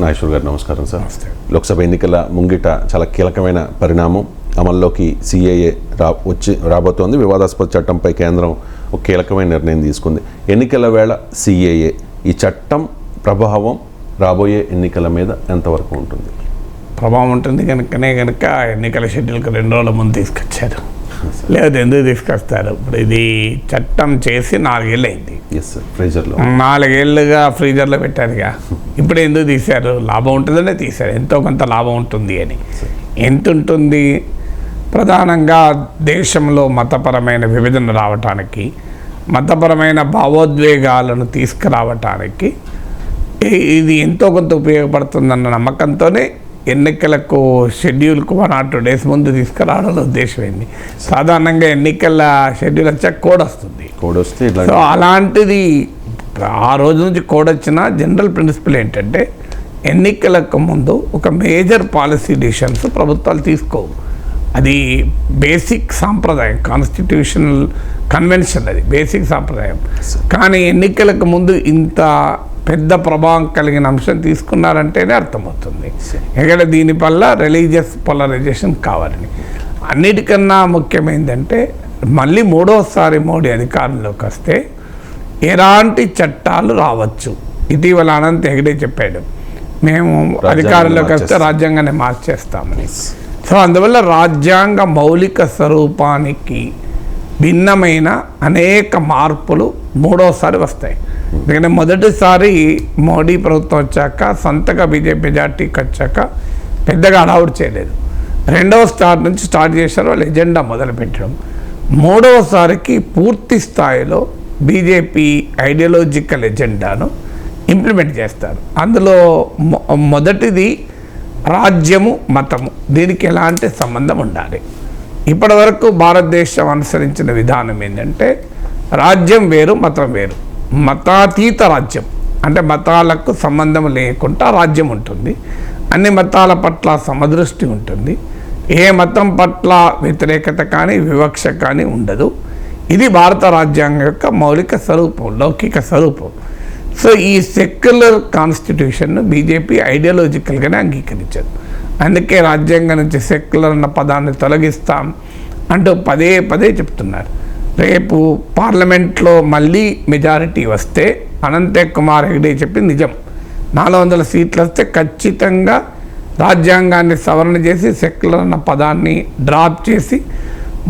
నాగేశ్వర్ గారు నమస్కారం సార్. లోక్సభ ఎన్నికల ముంగిట చాలా కీలకమైన పరిణామం అమల్లోకి సిఏఏ రాబోతోంది. వివాదాస్పద చట్టంపై కేంద్రం ఒక కీలకమైన నిర్ణయం తీసుకుంది. ఎన్నికల వేళ సిఏఏ ఈ చట్టం ప్రభావం రాబోయే ఎన్నికల మీద ఎంతవరకు ఉంటుంది? ప్రభావం ఉంటుంది కనుక ఎన్నికల షెడ్యూల్కి 2 రోజుల ముందు తీసుకొచ్చారు. లేదు ఎందుకు తీసుకొస్తారు? ఇప్పుడు ఇది చట్టం చేసి 4 ఏళ్ళు అయింది. ఫ్రీజర్లో 4 ఏళ్ళుగా ఫ్రీజర్లో పెట్టారుగా. ఇప్పుడు ఎందుకు తీశారు? లాభం ఉంటుందనే తీశారు. ఎంతో కొంత లాభం ఉంటుంది అని. ఎంత ఉంటుంది? ప్రధానంగా దేశంలో మతపరమైన విభజన రావటానికి, మతపరమైన భావోద్వేగాలను తీసుకురావటానికి ఇది ఎంతో కొంత ఉపయోగపడుతుందన్న నమ్మకంతోనే ఎన్నికలకు షెడ్యూల్కు 1 or 2 days ముందు తీసుకురావడంలో ఉద్దేశం ఏంది. సాధారణంగా ఎన్నికల షెడ్యూల్ వచ్చాక కోడ్ వస్తే సో అలాంటిది ఆ రోజు నుంచి కోడ్ వచ్చిన జనరల్ ప్రిన్సిపల్ ఏంటంటే ఎన్నికలకు ముందు ఒక మేజర్ పాలసీ డిసిషన్స్ ప్రభుత్వాలు తీసుకోవు. అది బేసిక్ సాంప్రదాయం, కాన్స్టిట్యూషనల్ కన్వెన్షన్, అది బేసిక్ సాంప్రదాయం. కానీ ఎన్నికలకు ముందు ఇంత పెద్ద ప్రభావం కలిగిన అంశం తీసుకున్నారంటేనే అర్థమవుతుంది. ఎందుకంటే దీనివల్ల రిలీజియస్ పోలరైజేషన్ కావాలని. అన్నిటికన్నా ముఖ్యమైందంటే మళ్ళీ 3వసారి మోడీ అధికారంలోకి వస్తే ఎలాంటి చట్టాలు రావచ్చు. ఇటీవల అనంత్ హెగ్డే చెప్పాడు, మేము అధికారంలోకి వస్తే రాజ్యాంగాన్ని మార్చేస్తామని. సో అందువల్ల రాజ్యాంగ మౌలిక స్వరూపానికి భిన్నమైన అనేక మార్పులు 3వసారి వస్తాయి. ఎందుకంటే మొదటిసారి మోడీ ప్రభుత్వం వచ్చాక సొంతగా బీజేపీ మెజార్టీకి వచ్చాక పెద్దగా అలౌడ్ చేయలేదు. 2వ నుంచి స్టార్ట్ చేశారు వాళ్ళు ఎజెండా మొదలుపెట్టడం. 3వసారికి పూర్తి స్థాయిలో బీజేపీ ఐడియాలజికల్ ఎజెండాను ఇంప్లిమెంట్ చేస్తారు. అందులో మొదటిది రాజ్యము మతము, దీనికి ఎలాంటి సంబంధం ఉండాలి. ఇప్పటి వరకు భారతదేశం అనుసరించిన విధానం ఏంటంటే రాజ్యం వేరు మతం వేరు, మతాతీత రాజ్యం అంటే మతాలకు సంబంధం లేకుండా రాజ్యం ఉంటుంది. అన్ని మతాల పట్ల సమదృష్టి ఉంటుంది. ఏ మతం పట్ల వ్యతిరేకత కానీ వివక్ష కానీ ఉండదు. ఇది భారత రాజ్యాంగం యొక్క మౌలిక స్వరూపం, లౌకిక స్వరూపం. సో ఈ సెక్యులర్ కాన్స్టిట్యూషన్ను బీజేపీ ఐడియాలజికల్గానే అంగీకరించదు. అందుకే రాజ్యాంగం నుంచి సెక్యులర్ అన్న పదాన్ని తొలగిస్తాం అంటూ పదే పదే చెప్తున్నారు. రేపు పార్లమెంట్లో మళ్ళీ మెజారిటీ వస్తే అనంత్ కుమార్ హెగ్డే చెప్పి నిజం, 400 సీట్లు వస్తే ఖచ్చితంగా రాజ్యాంగాన్ని సవరణ చేసి సెక్యులర్ అన్న పదాన్ని డ్రాప్ చేసి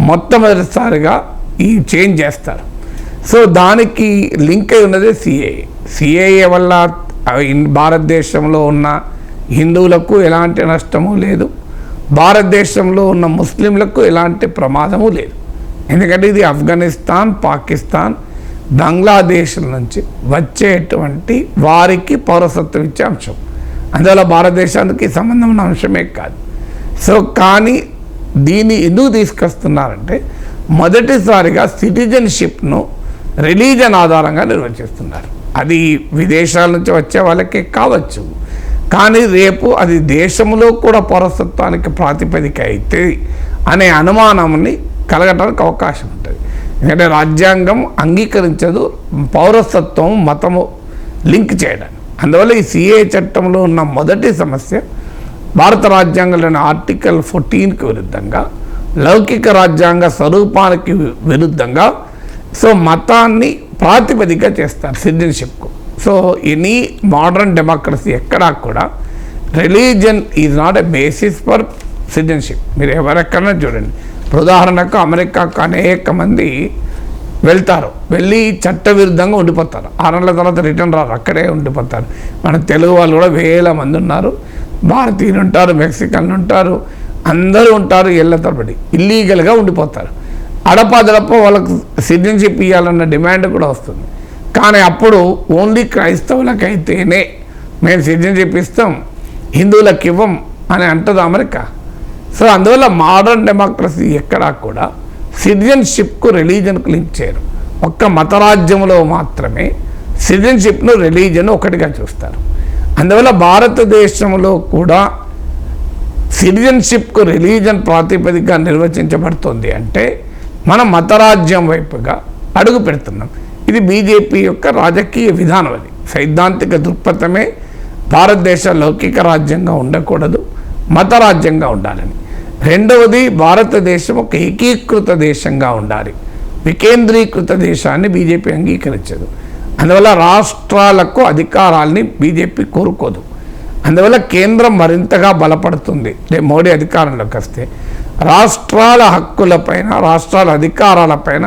మొట్టమొదటిసారిగా ఈ చేంజ్ చేస్తారు. సో దానికి లింక్ అయి ఉన్నది సిఏఏ వల్ల భారతదేశంలో ఉన్న హిందువులకు ఎలాంటి నష్టము లేదు, భారతదేశంలో ఉన్న ముస్లింలకు ఎలాంటి ప్రమాదము లేదు. ఎందుకంటే ఇది ఆఫ్ఘనిస్తాన్, పాకిస్తాన్, బంగ్లాదేశ్ నుంచి వచ్చేటువంటి వారికి పౌరసత్వం ఇచ్చే అంశం. అందువల్ల భారతదేశానికి సంబంధం ఉన్న అంశమే కాదు. సో కానీ దీన్ని ఎందుకు తీసుకొస్తున్నారంటే మొదటిసారిగా సిటిజన్షిప్ను రిలీజన్ ఆధారంగా నిర్వచిస్తున్నారు. అది విదేశాల నుంచి వచ్చే వాళ్ళకే కావచ్చు, కానీ రేపు అది దేశంలో కూడా పౌరసత్వానికి ప్రాతిపదిక అయితే అనే అనుమానాన్ని కలగడానికి అవకాశం ఉంటుంది. ఎందుకంటే రాజ్యాంగం అంగీకరించదు పౌరసత్వం మతము లింక్ చేయడానికి. అందువల్ల ఈ సిఏ చట్టంలో ఉన్న మొదటి సమస్య భారత రాజ్యాంగంలోని ఆర్టికల్ 14కి విరుద్ధంగా, లౌకిక రాజ్యాంగ స్వరూపానికి విరుద్ధంగా సో మతాన్ని ప్రాతిపదిక చేస్తారు సిటిజన్షిప్కు. సో ఎనీ మోడర్న్ డెమోక్రసీ ఎక్కడా కూడా religion is not a basis for citizenship. మీరు ఎవరెక్కడైనా చూడండి. ఉదాహరణకు అమెరికాకు అనేక మంది వెళ్తారు, వెళ్ళి చట్టవిరుద్ధంగా ఉండిపోతారు. 6 నెలల తర్వాత రిటర్న్ రారు, అక్కడే ఉండిపోతారు. మన తెలుగు వాళ్ళు కూడా వేల మంది ఉన్నారు, భారతీయులు ఉంటారు, మెక్సికన్లు ఉంటారు, అందరూ ఉంటారు. ఏళ్ళ తరబడి ఇల్లీగల్గా ఉండిపోతారు. అడపాదడప వాళ్ళకు సిటిజన్షిప్ ఇవ్వాలన్న డిమాండ్ కూడా వస్తుంది. కానీ అప్పుడు ఓన్లీ క్రైస్తవులకైతేనే మేము సిటిజన్షిప్ ఇస్తాం, హిందువులకు ఇవ్వం అని అంటుంది అమెరికా. సో అందువల్ల మోడర్న్ డెమోక్రసీ ఎక్కడా కూడా సిటిజన్షిప్కు రిలీజన్కు లింక్ చేయరు. ఒక్క మతరాజ్యంలో మాత్రమే సిటిజన్షిప్ను రిలీజన్ ఒకటిగా చూస్తారు. అందువల్ల భారతదేశంలో కూడా సిటిజన్షిప్కు రిలీజన్ ప్రాతిపదికగా నిర్వచించబడుతుంది అంటే మనం మతరాజ్యం వైపుగా అడుగు పెడుతున్నాం. ఇది బీజేపీ యొక్క రాజకీయ విధానం. అది సైద్ధాంతిక దృక్పథమే భారతదేశ లౌకిక రాజ్యంగా ఉండకూడదు, మత రాజ్యంగా ఉండాలని. రెండవది, భారతదేశం ఒక ఏకీకృత దేశంగా ఉండాలి. వికేంద్రీకృత దేశాన్ని బీజేపీ అంగీకరించదు. అందువల్ల రాష్ట్రాలకు అధికారాల్ని బీజేపీ కోరుకోదు. అందువల్ల కేంద్రం మరింతగా బలపడుతుంది. మోడీ అధికారంలోకి వస్తే రాష్ట్రాల హక్కులపైన, రాష్ట్రాల అధికారాలపైన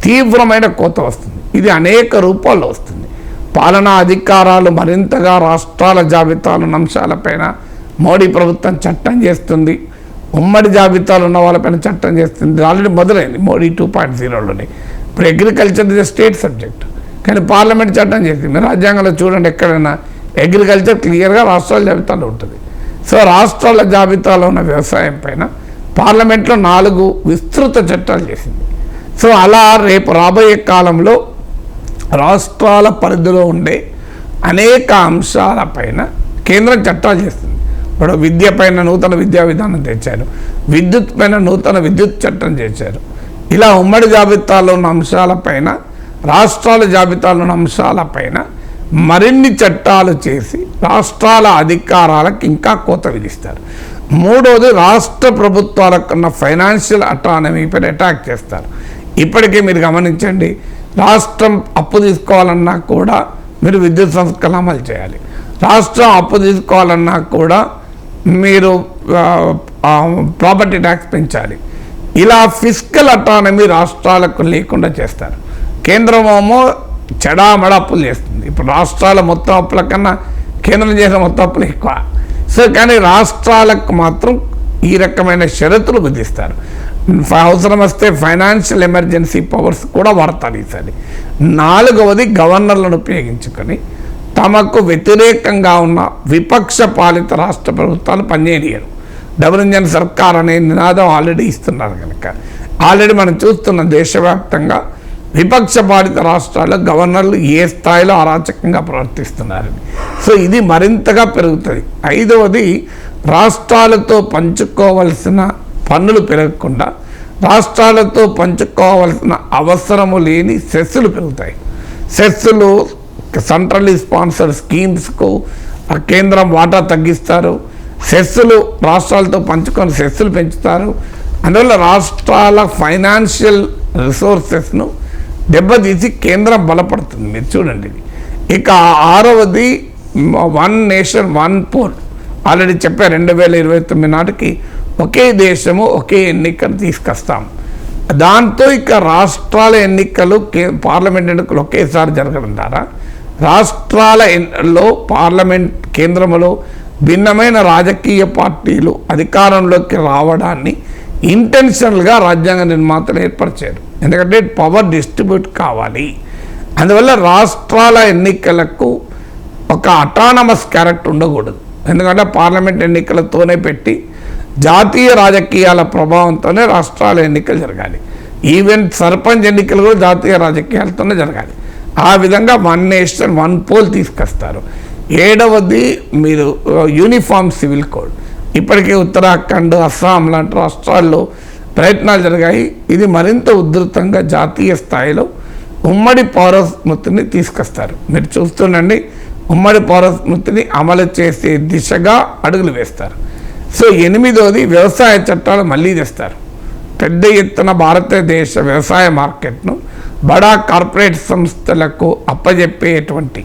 తీవ్రమైన కోత వస్తుంది. ఇది అనేక రూపాల్లో వస్తుంది. పాలనా అధికారాలు మరింతగా రాష్ట్రాల జాబితాలు ఉన్న అంశాలపైన మోడీ ప్రభుత్వం చట్టం చేస్తుంది. ఉమ్మడి జాబితాలు ఉన్న వాళ్ళపైన చట్టం చేస్తుంది. ఆల్రెడీ మొదలైంది మోడీ 2.0లోనే. ఇప్పుడు అగ్రికల్చర్ ఇస్ స్టేట్ సబ్జెక్ట్, కానీ పార్లమెంట్ చట్టం చేసింది. మీరు రాజ్యాంగంలో చూడండి, ఎక్కడైనా అగ్రికల్చర్ క్లియర్గా రాష్ట్రాల జాబితాలో ఉంటుంది. సో రాష్ట్రాల జాబితాలో ఉన్న వ్యవసాయం పైన పార్లమెంట్లో 4 విస్తృత చట్టాలు చేసింది. సో అలా రేపు రాబోయే కాలంలో రాష్ట్రాల పరిధిలో ఉండే అనేక అంశాలపైన కేంద్రం చట్టాలు చేస్తుంది. ఇప్పుడు విద్య పైన నూతన విద్యా విధానం తెచ్చారు, విద్యుత్ పైన నూతన విద్యుత్ చట్టం చేశారు. ఇలా ఉమ్మడి జాబితాలో ఉన్న అంశాలపైన, రాష్ట్రాల జాబితాలో ఉన్న అంశాలపైన మరిన్ని చట్టాలు చేసి రాష్ట్రాల అధికారాలకు ఇంకా కోత విధిస్తారు. మూడవది, రాష్ట్ర ప్రభుత్వాలకున్న ఫైనాన్షియల్ అటానమీ పైన అటాక్ చేస్తారు. ఇప్పటికే మీరు గమనించండి, రాష్ట్రం అప్పు తీసుకోవాలన్నా కూడా మీరు విద్యుత్ సంస్కరణ అమలు చేయాలి. రాష్ట్రం అప్పు తీసుకోవాలన్నా కూడా మీరు ప్రాపర్టీ ట్యాక్స్ పెంచాలి. ఇలా ఫిస్కల్ అటానమీ రాష్ట్రాలకు లేకుండా చేస్తారు. కేంద్రమేమో చెడామడ అప్పులు చేస్తుంది. ఇప్పుడు రాష్ట్రాల మొత్తం అప్పుల కన్నా కేంద్రం చేసిన మొత్తం అప్పులు ఎక్కువ. సో కానీ రాష్ట్రాలకు మాత్రం ఈ రకమైన షరతులు విధిస్తారు. అవసరం వస్తే ఫైనాన్షియల్ ఎమర్జెన్సీ పవర్స్ కూడా వాడతారు ఈసారి. నాలుగవది, గవర్నర్లను ఉపయోగించుకొని తమకు వ్యతిరేకంగా ఉన్న విపక్ష పాలిత రాష్ట్ర ప్రభుత్వాలు పనిచేయరు. డబుల్ ఇంజన్ సర్కార్ అనే నినాదం ఆల్రెడీ ఇస్తున్నారు కనుక ఆల్రెడీ మనం చూస్తున్నాం దేశవ్యాప్తంగా విపక్ష పాలిత రాష్ట్రాల్లో గవర్నర్లు ఏ స్థాయిలో అరాచకంగా ప్రవర్తిస్తున్నారని. సో ఇది మరింతగా పెరుగుతుంది. ఐదవది, రాష్ట్రాలతో పంచుకోవలసిన పన్నులు పెరగకుండా రాష్ట్రాలతో పంచుకోవాల్సిన అవసరము లేని సెస్సులు పెరుగుతాయి. సెస్సులు సెంట్రల్లీ స్పాన్సర్డ్ స్కీమ్స్కు కేంద్రం వాటా తగ్గిస్తారు. సెస్సులు రాష్ట్రాలతో పంచుకొని సెస్సులు పెంచుతారు. అందువల్ల రాష్ట్రాల ఫైనాన్షియల్ రిసోర్సెస్ను దెబ్బతీసి కేంద్రం బలపడుతుంది. మీరు చూడండి. ఇక ఆరవది, 1 నేషన్ 1 పోల్. ఆల్రెడీ చెప్పారు 2029 నాటికి ఒకే దేశము ఒకే ఎన్నికలు తీసుకొస్తాం. దాంతో ఇక రాష్ట్రాల ఎన్నికలు, పార్లమెంట్ ఎన్నికలు ఒకేసారి జరగడం ద్వారా రాష్ట్రాలలో పార్లమెంట్ కేంద్రంలో భిన్నమైన రాజకీయ పార్టీలు అధికారంలోకి రావడాన్ని ఇంటెన్షనల్గా రాజ్యాంగ నిర్మాతలు ఏర్పరిచారు. ఎందుకంటే పవర్ డిస్ట్రిబ్యూట్ కావాలి. అందువల్ల రాష్ట్రాల ఎన్నికలకు ఒక అటానమస్ క్యారెక్టర్ ఉండకూడదు. ఎందుకంటే పార్లమెంట్ ఎన్నికలతోనే పెట్టి జాతీయ రాజకీయాల ప్రభావంతోనే రాష్ట్రాల ఎన్నికలు జరగాలి. ఈవెన్ సర్పంచ్ ఎన్నికలు కూడా జాతీయ రాజకీయాలతోనే జరగాలి. ఆ విధంగా 1 నేషన్ 1 పోల్ తీసుకొస్తారు. ఏడవది, మీరు యూనిఫామ్ సివిల్ కోడ్. ఇప్పటికే ఉత్తరాఖండ్, అస్సాం లాంటి రాష్ట్రాల్లో ప్రయత్నాలు జరిగాయి. ఇది మరింత ఉధృతంగా జాతీయ స్థాయిలో ఉమ్మడి పౌరస్మృతిని తీసుకొస్తారు. మీరు చూస్తుండండి, ఉమ్మడి పౌరస్మృతిని అమలు చేసే దిశగా అడుగులు వేస్తారు. సో 8వది, వ్యవసాయ చట్టాలు మళ్ళీ తెస్తారు. పెద్ద ఎత్తున భారతదేశ వ్యవసాయ మార్కెట్ను బడా కార్పొరేట్ సంస్థలకు అప్పజెప్పేటువంటి,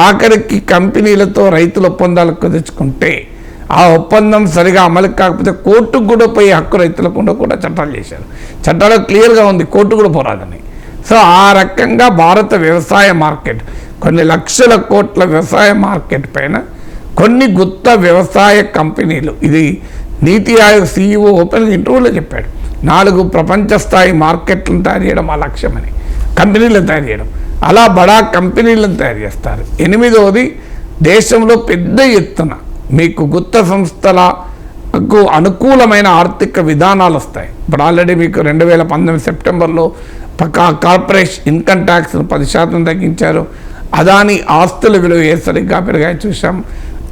ఆఖరికి కంపెనీలతో రైతుల ఒప్పందాలు కుదుర్చుకుంటే ఆ ఒప్పందం సరిగా అమలు కాకపోతే కోర్టుకు కూడా పోయి హక్కు రైతులకు కూడా చట్టాలు చేశారు. చట్టాలు క్లియర్గా ఉంది, కోర్టు కూడా పోరాదని. సో ఆ రకంగా భారత వ్యవసాయ మార్కెట్, కొన్ని లక్షల కోట్ల వ్యవసాయ మార్కెట్ పైన కొన్ని గుత్త వ్యవసాయ కంపెనీలు, ఇది నీతి ఆయోగ్ CEO ఓపెన్ ఇంటర్వ్యూలో చెప్పాడు, 4 ప్రపంచ స్థాయి మార్కెట్లను తయారు చేయడం ఆ లక్ష్యమని, కంపెనీలను తయారు చేయడం. అలా బడా కంపెనీలను తయారు చేస్తారు. 8వది, దేశంలో పెద్ద ఎత్తున మీకు గుత్త సంస్థలకు అనుకూలమైన ఆర్థిక విధానాలు వస్తాయి. ఇప్పుడు ఆల్రెడీ మీకు 2019 సెప్టెంబర్లో కార్పొరేషన్ ఇన్కమ్ ట్యాక్స్ను 10% తగ్గించారు. అదాని ఆస్తుల విలువ ఏ సరిగ్గా పెరిగాయో చూసాం.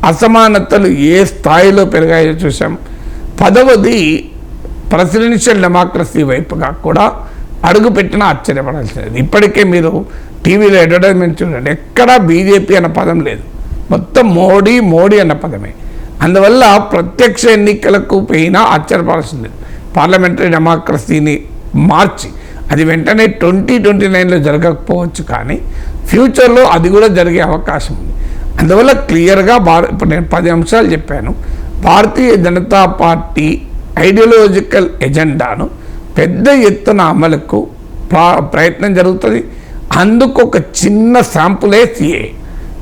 అసమానతలు ఏ స్థాయిలో పెరిగాయో చూసాం. 10వది, ప్రెసిడెన్షియల్ డెమోక్రసీ వైపుగా కూడా అడుగుపెట్టినా ఆశ్చర్యపడాల్సింది. ఇప్పటికే మీరు టీవీలో అడ్వర్టైజ్మెంట్ చూడండి, ఎక్కడా బీజేపీ అన్న పదం లేదు. మొత్తం మోడీ మోడీ అన్న పదమే. అందువల్ల ప్రత్యక్ష ఎన్నికలకు పోయినా ఆశ్చర్యపడాల్సింది. పార్లమెంటరీ డెమోక్రసీని మార్చి అది వెంటనే 2029లో జరగకపోవచ్చు, కానీ ఫ్యూచర్లో అది కూడా జరిగే అవకాశం ఉంది. అందువల్ల క్లియర్గా ఇప్పుడు నేను 10 అంశాలు చెప్పాను. భారతీయ జనతా పార్టీ ఐడియాలజికల్ ఎజెండాను పెద్ద ఎత్తున అమలుకు ప్రయత్నం జరుగుతుంది. అందుకు ఒక చిన్న శాంపులే సిఏ.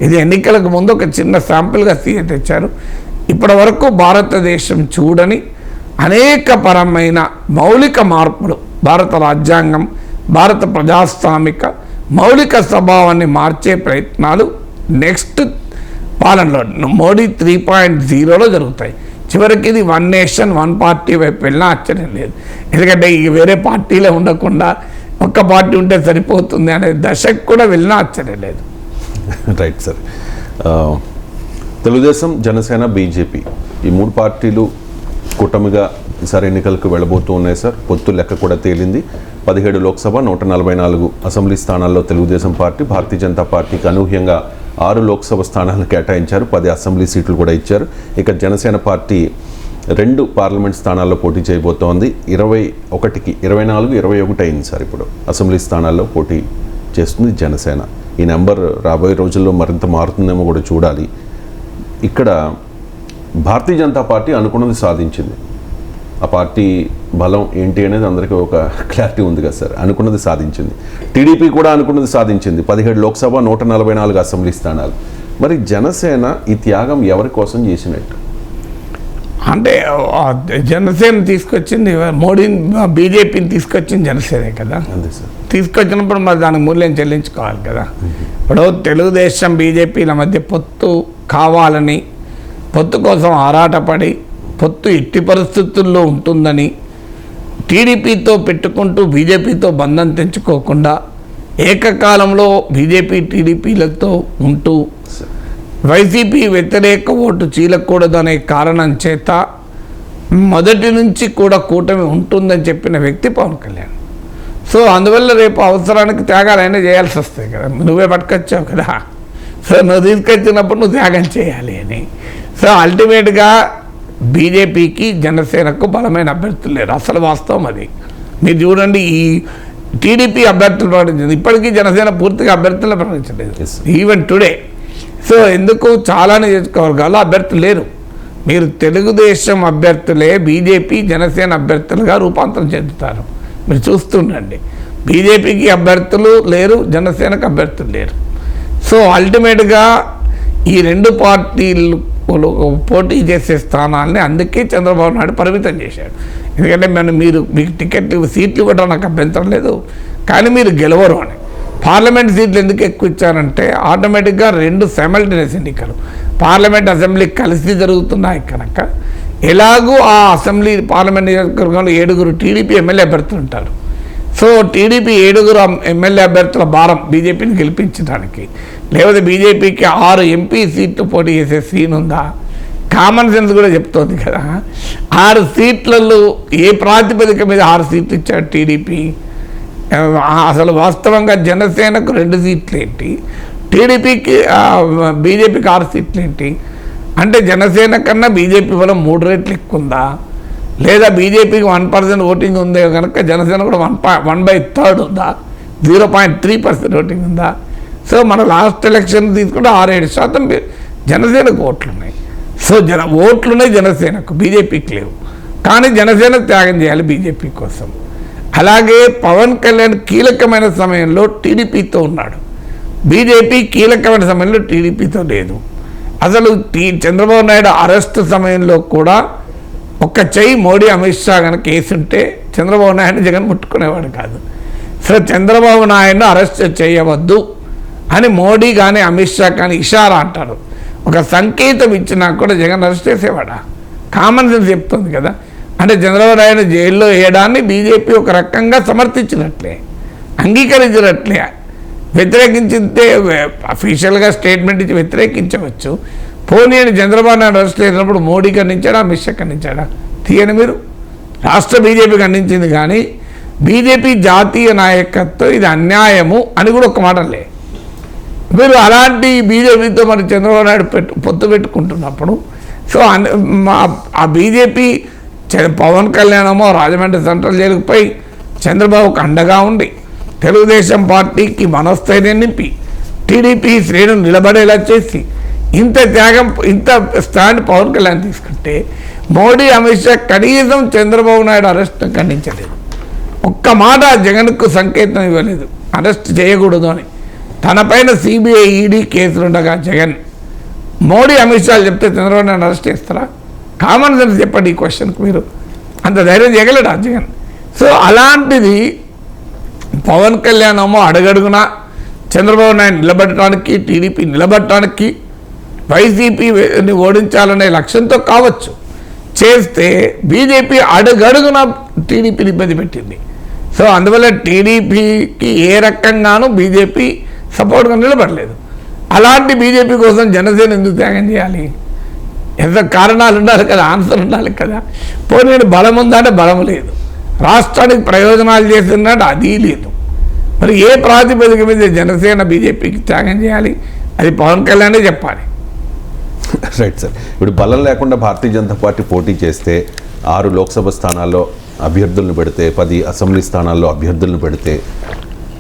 ఇది ఎన్నికలకు ముందు ఒక చిన్న శాంపుల్గా సిఏ తెచ్చారు. ఇప్పటి వరకు భారతదేశం చూడని అనేక పరమైన మౌలిక మార్పులు, భారత రాజ్యాంగం, భారత ప్రజాస్వామిక మౌలిక స్వభావాన్ని మార్చే ప్రయత్నాలు నెక్స్ట్ పాలనలో మోడీ 3.0లో జరుగుతాయి. చివరికి ఇది 1 నేషన్ 1 పార్టీ వైపు వెళ్ళినా ఆశ్చర్యం లేదు. ఎందుకంటే ఈ వేరే పార్టీలే ఉండకుండా ఒక్క పార్టీ ఉంటే సరిపోతుంది అనే దశకు కూడా వెళ్ళినా ఆశ్చర్యం లేదు. Right sir. Telugu Desam, Janasena, BJP ఈ 3 పార్టీలు కూటమిగా ఈసారి ఎన్నికలకు వెళ్ళబోతూ ఉన్నాయి సార్. పొత్తు లెక్క కూడా తేలింది. 17 లోక్సభ, 144 అసెంబ్లీ స్థానాల్లో తెలుగుదేశం పార్టీ, భారతీయ జనతా పార్టీకి అనూహ్యంగా 6 లోక్సభ స్థానాలను కేటాయించారు. 10 అసెంబ్లీ సీట్లు కూడా ఇచ్చారు. ఇక జనసేన పార్టీ 2 పార్లమెంట్ స్థానాల్లో పోటీ చేయబోతోంది. 21కి 24, 21 అయింది సార్. ఇప్పుడు అసెంబ్లీ స్థానాల్లో పోటీ చేస్తుంది జనసేన. ఈ నెంబర్ రాబోయే రోజుల్లో మరింత మారుతుందేమో కూడా చూడాలి. ఇక్కడ భారతీయ జనతా పార్టీ అనుకున్నది సాధించింది. ఆ పార్టీ బలం ఏంటి అనేది అందరికీ ఒక క్లారిటీ ఉంది కదా సార్. అనుకున్నది సాధించింది. టీడీపీ కూడా అనుకున్నది సాధించింది. 17 లోక్సభ, 144 అసెంబ్లీ స్థానాలు. మరి జనసేన ఈ త్యాగం ఎవరి కోసం చేసినట్టు? అంటే జనసేన తీసుకొచ్చింది మోడీ, బీజేపీని తీసుకొచ్చింది జనసేనే కదా. అంతే సార్. తీసుకొచ్చినప్పుడు మరి దానికి మూల్యం చెల్లించుకోవాలి కదా. ఇప్పుడు తెలుగుదేశం బీజేపీల మధ్య పొత్తు కావాలని, పొత్తు కోసం ఆరాటపడి, పొత్తు ఎట్టి పరిస్థితుల్లో ఉంటుందని టీడీపీతో పెట్టుకుంటూ బీజేపీతో బంధం తెంచుకోకుండా ఏకకాలంలో బీజేపీ టీడీపీలతో ఉంటూ వైసీపీ వ్యతిరేక ఓటు చీలకూడదనే కారణం చేత మొదటి నుంచి కూడా కూటమి ఉంటుందని చెప్పిన వ్యక్తి పవన్ కళ్యాణ్. సో అందువల్ల రేపు అవసరానికి త్యాగాలైనా చేయాల్సి వస్తాయి కదా. నువ్వే పట్టుకొచ్చావు కదా. సో నువ్వు తీసుకొచ్చినప్పుడు నువ్వు త్యాగం చేయాలి అని. సో అల్టిమేట్గా బీజేపీకి, జనసేనకు బలమైన అభ్యర్థులు లేరు. అసలు వాస్తవం అది. మీరు చూడండి, ఈ టీడీపీ అభ్యర్థులు ప్రకటించింది, ఇప్పటికీ జనసేన పూర్తిగా అభ్యర్థులను ప్రకటించలేదు. Even today. సో ఎందుకు చాలా నియోజకవర్గాల్లో అభ్యర్థులు లేరు. మీరు తెలుగుదేశం అభ్యర్థులే బీజేపీ, జనసేన అభ్యర్థులుగా రూపాంతరం చెందుతారు. మీరు చూస్తుండండి, బీజేపీకి అభ్యర్థులు లేరు, జనసేనకు అభ్యర్థులు లేరు. సో అల్టిమేట్గా ఈ 2 పార్టీలు పోటీ చేసే స్థానాలని అందుకే చంద్రబాబు నాయుడు పరిమితం చేశాడు. ఎందుకంటే మీకు టికెట్లు, సీట్లు ఇవ్వడం నాకు అభ్యంతరం లేదు, కానీ మీరు గెలవరు అని. పార్లమెంట్ సీట్లు ఎందుకు ఎక్కువ ఇచ్చారంటే ఆటోమేటిక్గా 2 సైమల్టేనియస్ ఎన్నికలు పార్లమెంట్, అసెంబ్లీ కలిసి జరుగుతున్నాయి కనుక ఎలాగూ ఆ అసెంబ్లీ, పార్లమెంట్ నియోజకవర్గంలో 7 టీడీపీ ఎమ్మెల్యే అభ్యర్థులు ఉంటారు. సో టీడీపీ 7 ఎమ్మెల్యే అభ్యర్థుల భారం బీజేపీని గెలిపించడానికి, లేకపోతే బీజేపీకి 6 ఎంపీ సీట్లు పోటీ చేసే సీన్ ఉందా? కామన్ సెన్స్ కూడా చెప్తోంది కదా. 6 సీట్లలో ఏ ప్రాతిపదిక మీద 6 సీట్లు ఇచ్చాడు టీడీపీ? అసలు వాస్తవంగా జనసేనకు 2 సీట్లు ఏంటి, టీడీపీకి బీజేపీకి 6 సీట్లు ఏంటి? అంటే జనసేన కన్నా బీజేపీ బలం 3 రెట్లు ఎక్కువ ఉందా? లేదా బీజేపీకి 1% ఓటింగ్ ఉంది కనుక జనసేన కూడా 1/3 ఉందా? 0.3% ఓటింగ్ ఉందా? సో మన లాస్ట్ ఎలక్షన్ తీసుకుంటే 6-7% జనసేనకు ఓట్లు ఉన్నాయి. సో ఓట్లున్నాయి జనసేనకు, బీజేపీకి లేవు. కానీ జనసేన త్యాగం చేయాలి బీజేపీ కోసం. అలాగే పవన్ కళ్యాణ్ కీలకమైన సమయంలో టీడీపీతో ఉన్నాడు, బీజేపీ కీలకమైన సమయంలో టీడీపీతో లేదు. అసలు చంద్రబాబు నాయుడు అరెస్ట్ సమయంలో కూడా ఒక్క చెయ్యి మోడీ, అమిత్ షా కనుక వేసుంటే చంద్రబాబు నాయుడు జగన్ ముట్టుకునేవాడు కాదు. సో చంద్రబాబు నాయుడును అరెస్ట్ చేయవద్దు అని మోడీ కానీ అమిత్ షా కానీ ఇషారా అంటారు. ఒక సంకేతం ఇచ్చినా కూడా జగన్ అరెస్ట్ చేసేవాడా? కామన్ సెన్స్ చెప్తుంది కదా. అంటే చంద్రబాబు నాయుడు జైల్లో వేయడాన్ని బీజేపీ ఒక రకంగా సమర్థించినట్లే, అంగీకరించినట్లే. వ్యతిరేకించితే అఫీషియల్గా స్టేట్మెంట్ ఇచ్చి వ్యతిరేకించవచ్చు. పోనీ అని చంద్రబాబు నాయుడు అరెస్ట్ చేసినప్పుడు మోడీ ఖండించాడా, అమిత్ షా ఖండించాడా? తీయని మీరు రాష్ట్ర బీజేపీ ఖండించింది, కానీ బీజేపీ జాతీయ నాయకత్వం ఇది అన్యాయము అని కూడా ఒక మాట లే. మీరు అలాంటి బీజేపీతో మరి చంద్రబాబు నాయుడు పొత్తు పెట్టుకుంటున్నప్పుడు సో ఆ బీజేపీ పవన్ కళ్యాణమో రాజమండ్రి సెంట్రల్ జైలుకు పోయి చంద్రబాబుకు అండగా ఉండి తెలుగుదేశం పార్టీకి మనోస్థైర్యం నింపి టీడీపీ శ్రేణులు నిలబడేలా చేసి ఇంత త్యాగం ఇంత స్టాండ్ పవన్ కళ్యాణ్ తీసుకుంటే మోడీ అమిత్ షా కనీసం చంద్రబాబు నాయుడు అరెస్ట్ను ఖండించలేదు. ఒక్క మాట జగన్కు సంకేతం ఇవ్వలేదు అరెస్ట్ చేయకూడదు అని. తన పైన సిబిఐ ఈడీ కేసులు ఉండగా జగన్ మోడీ అమిత్ షా చెప్తే చంద్రబాబు నాయుడు అరెస్ట్ చేస్తారా? కామన్ సెన్స్ చెప్పండి ఈ క్వశ్చన్కి. మీరు అంత ధైర్యం చేయగలడా జగన్? సో అలాంటిది పవన్ కళ్యాణ్ ఏమో అడుగడుగునా చంద్రబాబు నాయుడు నిలబడటానికి టీడీపీ నిలబడటానికి వైసీపీని ఓడించాలనే లక్ష్యంతో కావచ్చు చేస్తే బీజేపీ అడుగడుగున టీడీపీని ఇబ్బంది పెట్టింది. సో అందువల్ల టీడీపీకి ఏ రకంగానూ బీజేపీ సపోర్ట్గా నిలబడలేదు. అలాంటి బీజేపీ కోసం జనసేన ఎందుకు త్యాగం చేయాలి? ఎంత కారణాలు ఉండాలి కదా, ఆన్సర్ ఉండాలి కదా. పోనీ బలం ఉందా అంటే బలం లేదు, రాష్ట్రానికి ప్రయోజనాలు చేస్తున్నట్టు అది లేదు. మరి ఏ ప్రాతిపదిక మీద జనసేన బీజేపీకి త్యాగం చేయాలి? అది పవన్ కళ్యాణే చెప్పాలి. Right sir. ఇప్పుడు బలం లేకుండా భారతీయ జనతా పార్టీ పోటీ చేస్తే 6 లోక్సభ స్థానాల్లో అభ్యర్థులను పెడితే 10 అసెంబ్లీ స్థానాల్లో అభ్యర్థులను పెడితే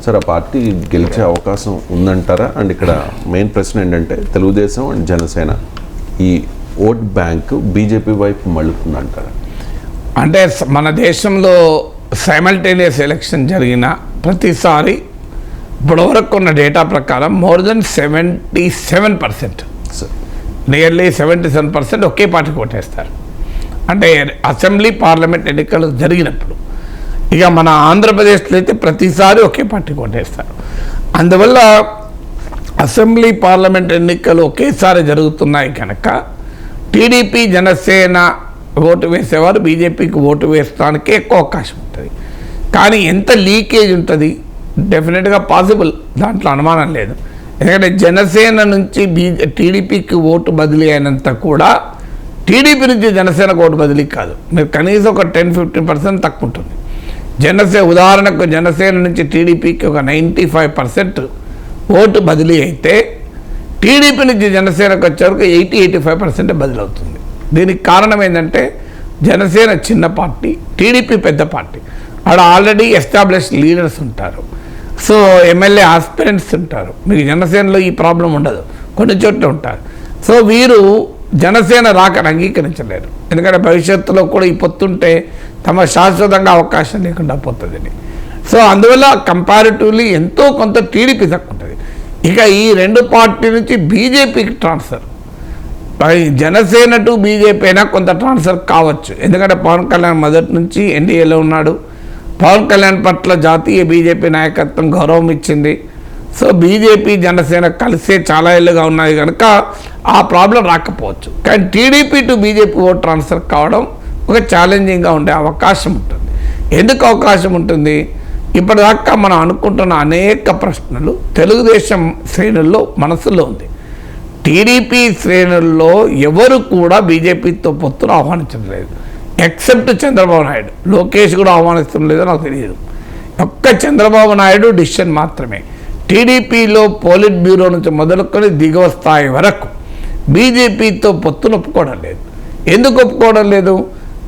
సార్ ఆ పార్టీ గెలిచే అవకాశం ఉందంటారా? అండ్ ఇక్కడ మెయిన్ ప్రశ్న ఏంటంటే తెలుగుదేశం అండ్ జనసేన ఈ ఓట్ బ్యాంక్ బీజేపీ వైపు మళ్ళుతుందంటారా? అంటే మన దేశంలో సైమల్టేనియస్ ఎలక్షన్ జరిగిన ప్రతిసారి ఇప్పటివరకు ఉన్న డేటా ప్రకారం మోర్ దెన్ 77%, నియర్లీ 77% ఒకే పార్టీకి ఓటేస్తారు. అంటే అసెంబ్లీ పార్లమెంట్ ఎన్నికలు జరిగినప్పుడు ఇక మన ఆంధ్రప్రదేశ్లో అయితే ప్రతిసారి ఒకే పార్టీకి ఓటేస్తారు. అందువల్ల అసెంబ్లీ పార్లమెంట్ ఎన్నికలు ఒకేసారి జరుగుతున్నాయి కనుక టీడీపీ జనసేన ఓటు వేసేవారు బీజేపీకి ఓటు వేయడానికి ఎక్కువ అవకాశం ఉంటుంది. కానీ ఎంత లీకేజ్ ఉంటుంది? డెఫినెట్గా పాసిబుల్, దాంట్లో అనుమానం లేదు. ఎందుకంటే జనసేన నుంచి టీడీపీకి ఓటు బదిలీ అయినంత కూడా టీడీపీ నుంచి జనసేనకు ఓటు బదిలీ కాదు. మీరు కనీసం ఒక 10-15% తక్కువ ఉంటుంది. ఉదాహరణకు జనసేన నుంచి టీడీపీకి ఒక 95% ఓటు బదిలీ అయితే టీడీపీ నుంచి జనసేనకు వచ్చేవరకు 80-85% బదిలీ అవుతుంది. దీనికి కారణం ఏంటంటే జనసేన చిన్న పార్టీ, టీడీపీ పెద్ద పార్టీ. ఆడ ఆల్రెడీ ఎస్టాబ్లిష్డ్ లీడర్స్ ఉంటారు. సో ఎమ్మెల్యే ఆస్పిరెంట్స్ ఉంటారు. మీకు జనసేనలో ఈ ప్రాబ్లం ఉండదు, కొన్ని చోట్ల ఉంటారు. సో వీరు జనసేన రాకని అంగీకరించలేరు. ఎందుకంటే భవిష్యత్తులో కూడా ఈ పొత్తుంటే తమ శాశ్వతంగా అవకాశం లేకుండా పోతుందని. సో అందువల్ల కంపారిటివ్లీ ఎంతో కొంత టీడీపీ తక్కువ ఉంటుంది. ఇక ఈ 2 పార్టీ నుంచి బీజేపీకి ట్రాన్స్ఫర్, జనసేన టు బీజేపీ అయినా కొంత ట్రాన్స్ఫర్ కావచ్చు. ఎందుకంటే పవన్ కళ్యాణ్ మొదటి నుంచి ఎన్డీఏలో ఉన్నాడు. పవన్ కళ్యాణ్ పట్ల జాతీయ బీజేపీ నాయకత్వం గౌరవం ఇచ్చింది. సో బీజేపీ జనసేన కలిసే చాలా ఏళ్ళుగా ఉన్నాయి కనుక ఆ ప్రాబ్లం రాకపోవచ్చు. కానీ TDP to BJP vote transfer కావడం ఒక ఛాలెంజింగ్గా ఉండే అవకాశం ఉంటుంది. ఎందుకు అవకాశం ఉంటుంది? ఇప్పటిదాకా మనం అనుకుంటున్న అనేక ప్రశ్నలు తెలుగుదేశం శ్రేణుల్లో మనసులో ఉంది. టీడీపీ శ్రేణుల్లో ఎవరు కూడా బీజేపీతో పొత్తును ఆహ్వానించడం లేదు, ఎక్సెప్ట్ చంద్రబాబు నాయుడు. లోకేష్ కూడా ఆహ్వానిస్తడం లేదో నాకు తెలియదు. ఒక్క చంద్రబాబు నాయుడు డిసిషన్ మాత్రమే. టీడీపీలో పోలిట్ బ్యూరో నుంచి మొదలుకొని దిగువ స్థాయి వరకు బీజేపీతో పొత్తును ఒప్పుకోవడం లేదు. ఎందుకు ఒప్పుకోవడం లేదు?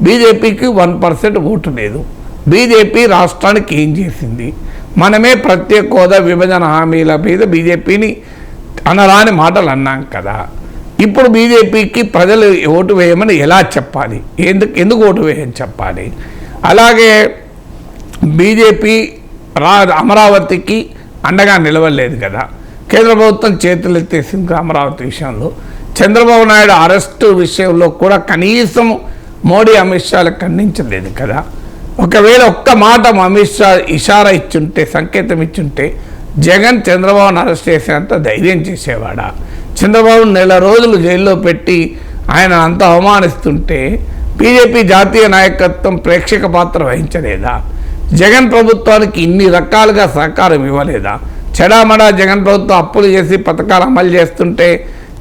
బీజేపీకి 1% ఓటు లేదు. బీజేపీ రాష్ట్రానికి ఏం చేసింది? మనమే ప్రత్యేక హోదా విభజన హామీల మీద బీజేపీని అనరాని మాటలు అన్నాం కదా. ఇప్పుడు బీజేపీకి ప్రజలు ఓటు వేయమని ఎలా చెప్పాలి? ఎందుకు ఓటు వేయని చెప్పాలి? అలాగే బీజేపీ అమరావతికి అండగా నిలవలేదు కదా. కేంద్ర ప్రభుత్వం చేతులు ఎత్తేసింది అమరావతి విషయంలో. చంద్రబాబు నాయుడు అరెస్టు విషయంలో కూడా కనీసం మోడీ అమిత్ షాలకు ఖండించలేదు కదా. ఒకవేళ ఒక్క మాట అమిత్ షా ఇషారా ఇచ్చుంటే, సంకేతం ఇచ్చుంటే జగన్ చంద్రబాబును అరెస్ట్ చేసేంత ధైర్యం చేసేవాడా? చంద్రబాబు 4 రోజులు జైల్లో పెట్టి ఆయన అంత అవమానిస్తుంటే బీజేపీ జాతీయ నాయకత్వం ప్రేక్షక పాత్ర వహించలేదా? జగన్ ప్రభుత్వానికి ఇన్ని రకాలుగా సహకారం ఇవ్వలేదా? చెడామడా జగన్ ప్రభుత్వం అప్పులు చేసి పథకాలు అమలు చేస్తుంటే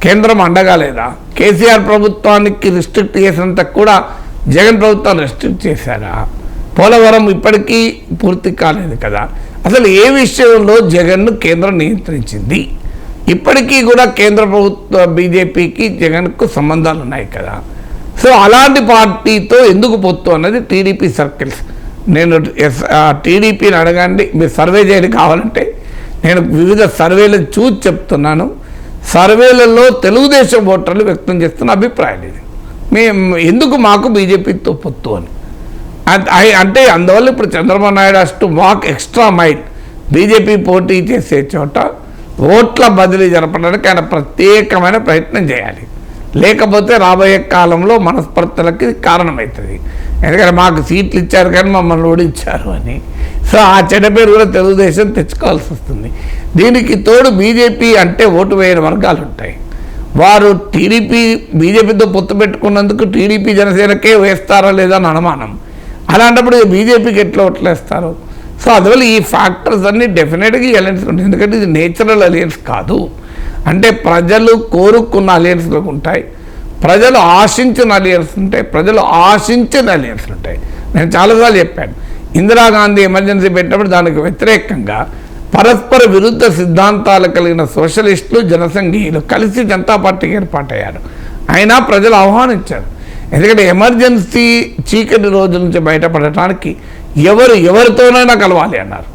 కేంద్రం అండగా లేదా? కేసీఆర్ ప్రభుత్వానికి రిస్ట్రిక్ట్ చేసినంత కూడా జగన్ ప్రభుత్వం రిస్ట్రిక్ట్ చేశారా? పోలవరం ఇప్పటికీ పూర్తి కాలేదు కదా. అసలు ఏ విషయంలో జగన్ను కేంద్రం నియంత్రించింది? ఇప్పటికీ కూడా కేంద్ర ప్రభుత్వ బీజేపీకి జగన్కు సంబంధాలు ఉన్నాయి కదా. సో అలాంటి పార్టీతో ఎందుకు పొత్తు అన్నది టీడీపీ సర్కిల్స్. నేను టీడీపీని అడగండి, మీరు సర్వే చేయడం కావాలంటే నేను వివిధ సర్వేలను చూసి చెప్తున్నాను. సర్వేలలో తెలుగుదేశం ఓటర్లు వ్యక్తం చేస్తున్న అభిప్రాయం ఇది. మేము ఎందుకు మాకు బీజేపీతో పొత్తు అని అంటే అందువల్ల ఇప్పుడు Chandrababu Naidu has to walk extra mile. BJP పోటీ చేసే చోట ఓట్ల బదిలీ జరపడానికి ఆయన ప్రత్యేకమైన ప్రయత్నం చేయాలి. లేకపోతే రాబోయే కాలంలో మనస్పర్ధలకి కారణమవుతుంది. ఎందుకంటే మాకు సీట్లు ఇచ్చారు కానీ మమ్మల్ని ఓడించారు అని. సో ఆ చెడ్డ పేరు కూడా తెలుగుదేశం తెచ్చుకోవాల్సి వస్తుంది. దీనికి తోడు బీజేపీ అంటే ఓటు వేయని వర్గాలు ఉంటాయి. వారు బీజేపీతో పొత్తు పెట్టుకున్నందుకు టీడీపీ జనసేనకే వేస్తారా లేదా అని అనుమానం. అలాంటప్పుడు బీజేపీకి ఎట్లా ఓట్లేస్తారు? సో అందువల్ల ఈ ఫ్యాక్టర్స్ అన్నీ డెఫినెట్గా ఈ అలయన్స్ ఉంటాయి. ఎందుకంటే ఇది నేచురల్ అలయన్స్ కాదు. అంటే ప్రజలు కోరుకున్న అలయన్స్లు ఉంటాయి, ప్రజలు ఆశించిన అలయన్స్ ఉంటాయి, ప్రజలు ఆశించిన అలయన్స్లు ఉంటాయి. నేను చాలాసార్లు చెప్పాను, ఇందిరాగాంధీ ఎమర్జెన్సీ పెట్టినప్పుడు దానికి వ్యతిరేకంగా పరస్పర విరుద్ధ సిద్ధాంతాలు కలిగిన సోషలిస్టులు జనసంఘీయులు కలిసి జనతా పార్టీకి ఏర్పాటయ్యారు. అయినా ప్రజలు ఆహ్వానించారు. ఎందుకంటే ఎమర్జెన్సీ చీకటి రోజుల నుంచి బయటపడటానికి ఎవరితోనైనా కలవాలి అన్నారు.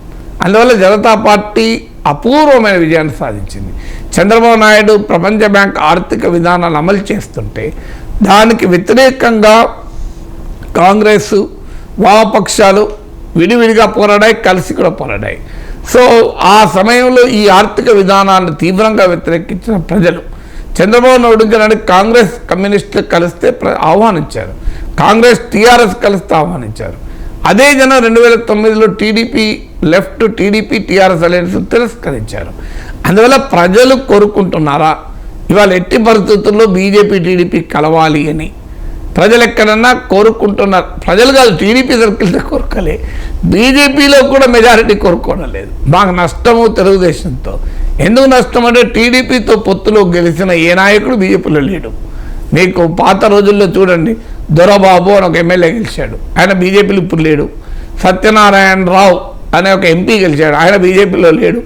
అందువల్ల జనతా పార్టీ అపూర్వమైన విజయాన్ని సాధించింది. చంద్రబాబు నాయుడు ప్రపంచ బ్యాంక్ ఆర్థిక విధానాలు అమలు చేస్తుంటే దానికి వ్యతిరేకంగా కాంగ్రెస్ వామపక్షాలు విడివిడిగా పోరాడాయి, కలిసి కూడా పోరాడాయి. సో ఆ సమయంలో ఈ ఆర్థిక విధానాన్ని తీవ్రంగా వ్యతిరేకించిన ప్రజలు చంద్రబాబు నాయుడు కాంగ్రెస్ కమ్యూనిస్టులు కలిస్తే ఆహ్వానించారు, కాంగ్రెస్ టీఆర్ఎస్ కలిస్తే ఆహ్వానించారు. అదే జనం 2009లో టీడీపీ టీఆర్ఎస్ అలయన్స్ తిరస్కరించారు. అందువల్ల ప్రజలు కోరుకుంటున్నారా ఇవాళ ఎట్టి పరిస్థితుల్లో బీజేపీ టీడీపీ కలవాలి అని? ప్రజలు ఎక్కడన్నా కోరుకుంటున్నారు. ప్రజలు కాదు, టీడీపీ సర్కిల్తో కోరుకోలే, బీజేపీలో కూడా మెజారిటీ కోరుకోవడం లేదు. మాకు నష్టము తెలుగుదేశంతో. ఎందుకు నష్టం అంటే టీడీపీతో పొత్తులో గెలిచిన ఏ నాయకుడు బీజేపీలో లేడు. మీకు పాత రోజుల్లో చూడండి, దొరబాబు అని ఒక ఎమ్మెల్యే గెలిచాడు, ఆయన బీజేపీలో ఇప్పుడు లేడు. సత్యనారాయణరావు అనే ఒక ఎంపీ గెలిచాడు, ఆయన బీజేపీలో లేడు.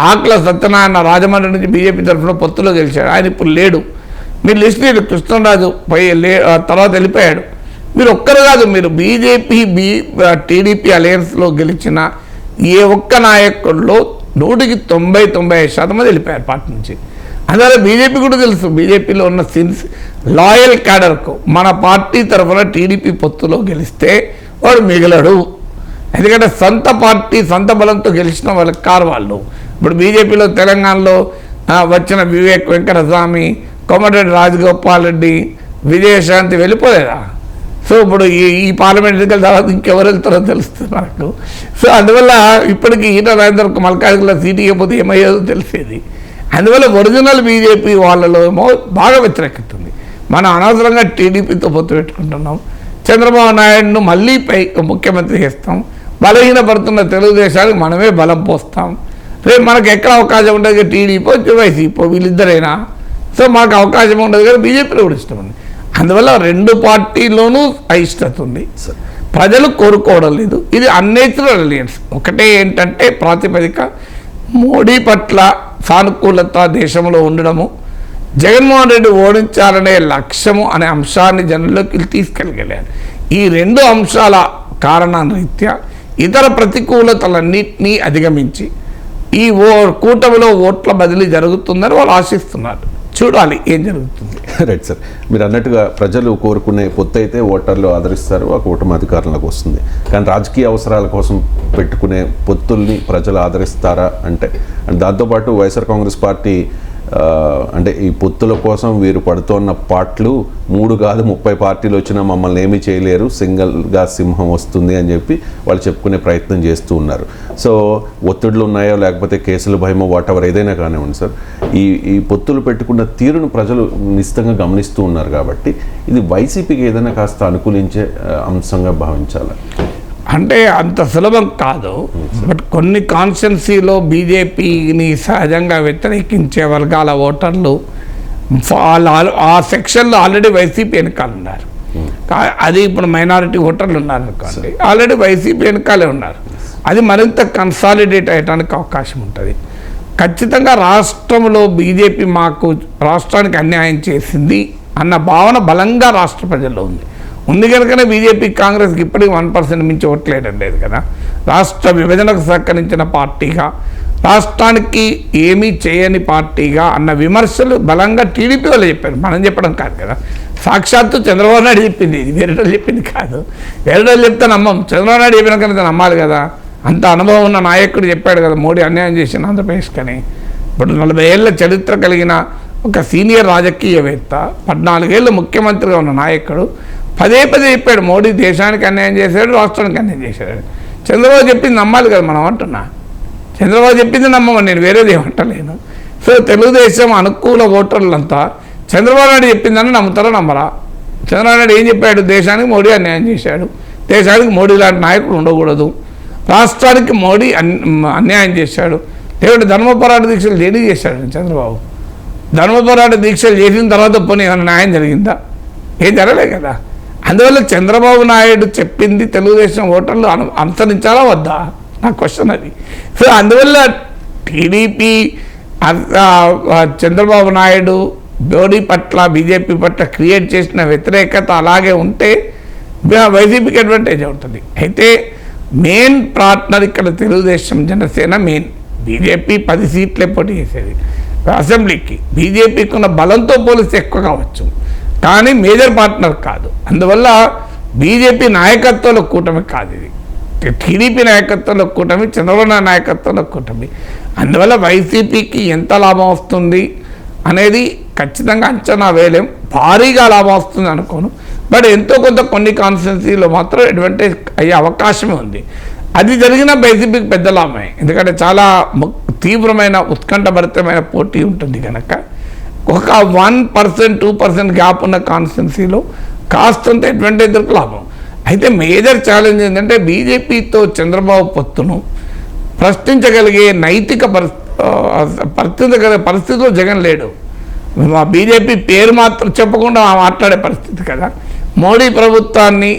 ఆకుల సత్యనారాయణ రాజమండ్రి నుంచి బీజేపీ తరఫున పొత్తులో గెలిచాడు, ఆయన ఇప్పుడు లేడు. మీరు లిస్ట్ కృష్ణరాజు తర్వాత వెళ్ళిపోయాడు. మీరు ఒక్కరు కాదు, మీరు బీజేపీ టీడీపీ అలయన్స్లో గెలిచిన ఏ ఒక్క నాయకుల్లో 100-95% మంది వెళ్ళిపోయారు పార్టీ నుంచి. అందువల్ల బీజేపీ కూడా తెలుసు, బీజేపీలో ఉన్న లాయల్ క్యాడర్కు మన పార్టీ తరఫున టీడీపీ పొత్తులో గెలిస్తే వాడు మిగలడు. ఎందుకంటే సొంత పార్టీ సొంత బలంతో గెలిచిన వాళ్ళకి కారు వాళ్ళు. ఇప్పుడు బీజేపీలో తెలంగాణలో వచ్చిన వివేక్ వెంకటస్వామి, కోమటిరెడ్డి రాజగోపాల్ రెడ్డి, విజయశాంతి వెళ్ళిపోలేదా? సో ఇప్పుడు ఈ పార్లమెంట్ ఎన్నికల తర్వాత ఇంకెవరు వెళ్తారో తెలుస్తుంది మనకు. సో అందువల్ల ఇప్పటికీ ఈట రాజేందర్ మల్కాజ్గిరిలో సీటు ఇవ్వకపోతే ఏమయ్యేదో తెలిసేది. అందువల్ల ఒరిజినల్ బీజేపీ వాళ్ళలో ఏమో బాగా వ్యతిరేకత ఉంది. మనం అనవసరంగా టీడీపీతో పొత్తు పెట్టుకుంటున్నాం, చంద్రబాబు నాయుడును మళ్ళీ ముఖ్యమంత్రి చేస్తాం, బలహీనపడుతున్న తెలుగుదేశానికి మనమే బలం పోస్తాం. రేపు మనకు ఎక్కడ అవకాశం ఉంటుంది, టీడీపీ వైసీపీ వీళ్ళిద్దరైనా. సో మాకు అవకాశం ఉండదు కానీ బీజేపీలో కూడా ఇష్టం ఉంది. అందువల్ల రెండు పార్టీల్లోనూ అయిష్టత ఉంది, ప్రజలు కోరుకోవడం లేదు. ఇది అన్నేచురల్ అలయన్స్. ఒకటే ఏంటంటే ప్రాతిపదిక మోడీ పట్ల సానుకూలత దేశంలో ఉండడము, జగన్మోహన్ రెడ్డి ఓడించాలనే లక్ష్యము అనే అంశాన్ని జనంలోకి తీసుకెళ్ళగలిగారు. ఈ రెండు అంశాల కారణరీత్యా ఇతర ప్రతికూలతలన్నింటినీ అధిగమించి ఈ కూటమిలో ఓట్ల బదిలీ జరుగుతుందని వాళ్ళు ఆశిస్తున్నారు. చూడాలి ఏం జరుగుతుంది. రైట్ సార్, మీరు అన్నట్టుగా ప్రజలు కోరుకునే పొత్తు అయితే ఓటర్లు ఆదరిస్తారు, ఆ కూటమి అధికారంలోకి వస్తుంది. కానీ రాజకీయ అవసరాల కోసం పెట్టుకునే పొత్తుల్ని ప్రజలు ఆదరిస్తారా అంటే దాంతోపాటు వైఎస్ఆర్ కాంగ్రెస్ పార్టీ అంటే ఈ పొత్తుల కోసం వీరు పడుతున్న పాటలు 3 కాదు 30 పార్టీలు వచ్చినా మమ్మల్ని ఏమీ చేయలేరు, సింగిల్గా సింహం వస్తుంది అని చెప్పి వాళ్ళు చెప్పుకునే ప్రయత్నం చేస్తూ ఉన్నారు. సో ఒత్తిడులు ఉన్నాయో లేకపోతే కేసుల భయమో వాటెవర్ ఏదైనా కానివ్వండి సార్, ఈ పొత్తులు పెట్టుకున్న తీరును ప్రజలు నిశ్చితంగా గమనిస్తూ ఉన్నారు. కాబట్టి ఇది వైసీపీకి ఏదైనా కాస్త అనుకూలించే అంశంగా భావించాలి అంటే అంత సులభం కాదు. బట్ కొన్ని కాన్స్టిట్యున్సీలో బీజేపీని సహజంగా వ్యతిరేకించే వర్గాల ఓటర్లు ఆ సెక్షన్లో ఆల్రెడీ వైసీపీ వెనకాల ఉన్నారు. అది ఇప్పుడు మైనారిటీ ఓటర్లు ఉన్నారు అనుకోండి, ఆల్రెడీ వైసీపీ వెనకాలే ఉన్నారు. అది మరింత కన్సాలిడేట్ అయ్యడానికి అవకాశం ఉంటుంది. ఖచ్చితంగా రాష్ట్రంలో బీజేపీ మాకు రాష్ట్రానికి అన్యాయం చేసింది అన్న భావన బలంగా రాష్ట్ర ప్రజల్లో ఉంది కనుకనే బీజేపీ కాంగ్రెస్కి ఇప్పటికీ 1% మించి ఓట్లేయడం లేదు కదా. రాష్ట్ర విభజనకు సహకరించిన పార్టీగా, రాష్ట్రానికి ఏమీ చేయని పార్టీగా అన్న విమర్శలు బలంగా టీడీపీ వాళ్ళు చెప్పారు, మనం చెప్పడం కాదు కదా. సాక్షాత్తు చంద్రబాబు నాయుడు చెప్పింది, ఇది వేరే వాళ్ళు చెప్పింది కాదు. వేరే వాళ్ళు చెప్తే నమ్మం, చంద్రబాబు నాయుడు చెప్పిన కనుక నమ్మాలి కదా. అంత అనుభవం ఉన్న నాయకుడు చెప్పాడు కదా మోడీ అన్యాయం చేసిన ఆంధ్రప్రదేశ్కని. ఇప్పుడు 40 ఏళ్ళ చరిత్ర కలిగిన ఒక సీనియర్ రాజకీయవేత్త, 14 ఏళ్ళు ముఖ్యమంత్రిగా ఉన్న నాయకుడు పదే చెప్పాడు మోడీ దేశానికి అన్యాయం చేశాడు, రాష్ట్రానికి అన్యాయం చేశాడు. చంద్రబాబు చెప్పింది నమ్మాలి కదా మనం అంటున్నా. చంద్రబాబు చెప్పింది నమ్మమని నేను వేరేది ఏమంటలేను. సో తెలుగుదేశం అనుకూల ఓటర్లంతా చంద్రబాబు నాయుడు చెప్పిందని నమ్ముతారో నమ్మరా? చంద్రబాబు నాయుడు ఏం చెప్పాడు? దేశానికి మోడీ అన్యాయం చేశాడు, దేశానికి మోడీ లాంటి నాయకుడు ఉండకూడదు, రాష్ట్రానికి మోడీ అన్యాయం చేశాడు. దేవుడు ధర్మ పోరాట దీక్షలు దేనికి చేశాడు చంద్రబాబు? ధర్మ పోరాట దీక్షలు చేసిన తర్వాత పోనీ ఏమైనా న్యాయం జరిగిందా? ఏం జరగలే కదా. అందువల్ల చంద్రబాబు నాయుడు చెప్పింది తెలుగుదేశం ఓటర్లు అనుసరించాలా వద్దా నా క్వశ్చన్ అది. సో అందువల్ల టీడీపీ చంద్రబాబు నాయుడు మోడీ పట్ల, బీజేపీ పట్ల క్రియేట్ చేసిన వ్యతిరేకత అలాగే ఉంటే వైసీపీకి అడ్వాంటేజ్ ఉంటుంది. అయితే మెయిన్ పార్ట్నర్ ఇక్కడ తెలుగుదేశం, జనసేన మెయిన్. బీజేపీ 10 సీట్లే పోటీ చేసేది అసెంబ్లీకి. బీజేపీకి ఉన్న బలంతో పోలిస్తే ఎక్కువ కావచ్చు, కానీ మేజర్ పార్ట్నర్ కాదు. అందువల్ల బీజేపీ నాయకత్వంలో కూటమి కాదు ఇది, టీడీపీ నాయకత్వంలో కూటమి, చంద్రబాబు నాయుడు నాయకత్వంలో కూటమి. అందువల్ల వైసీపీకి ఎంత లాభం వస్తుంది అనేది ఖచ్చితంగా అంచనా వేయలేం. భారీగా లాభం వస్తుంది అనుకోను, బట్ ఎంతో కొంత కొన్ని కాన్స్టిట్యున్సీలో మాత్రం అడ్వాంటేజ్ అయ్యే అవకాశమే ఉంది. అది జరిగిన వైసీపీకి పెద్ద లాభమే, ఎందుకంటే చాలా తీవ్రమైన ఉత్కంఠభరితమైన పోటీ ఉంటుంది కనుక. ఒక 1% 2% గ్యాప్ ఉన్న కాన్స్టిట్యున్సీలో కాస్తంత అడ్వాంటేజ్ లాభం. అయితే మేజర్ ఛాలెంజ్ ఏంటంటే బీజేపీతో చంద్రబాబు పొత్తును ప్రశ్నించగలిగే నైతిక పరిస్థితిలో జగన్ లేడు. మా బీజేపీ పేరు మాత్రం చెప్పకుండా మాట్లాడే పరిస్థితి కదా. మోడీ ప్రభుత్వాన్ని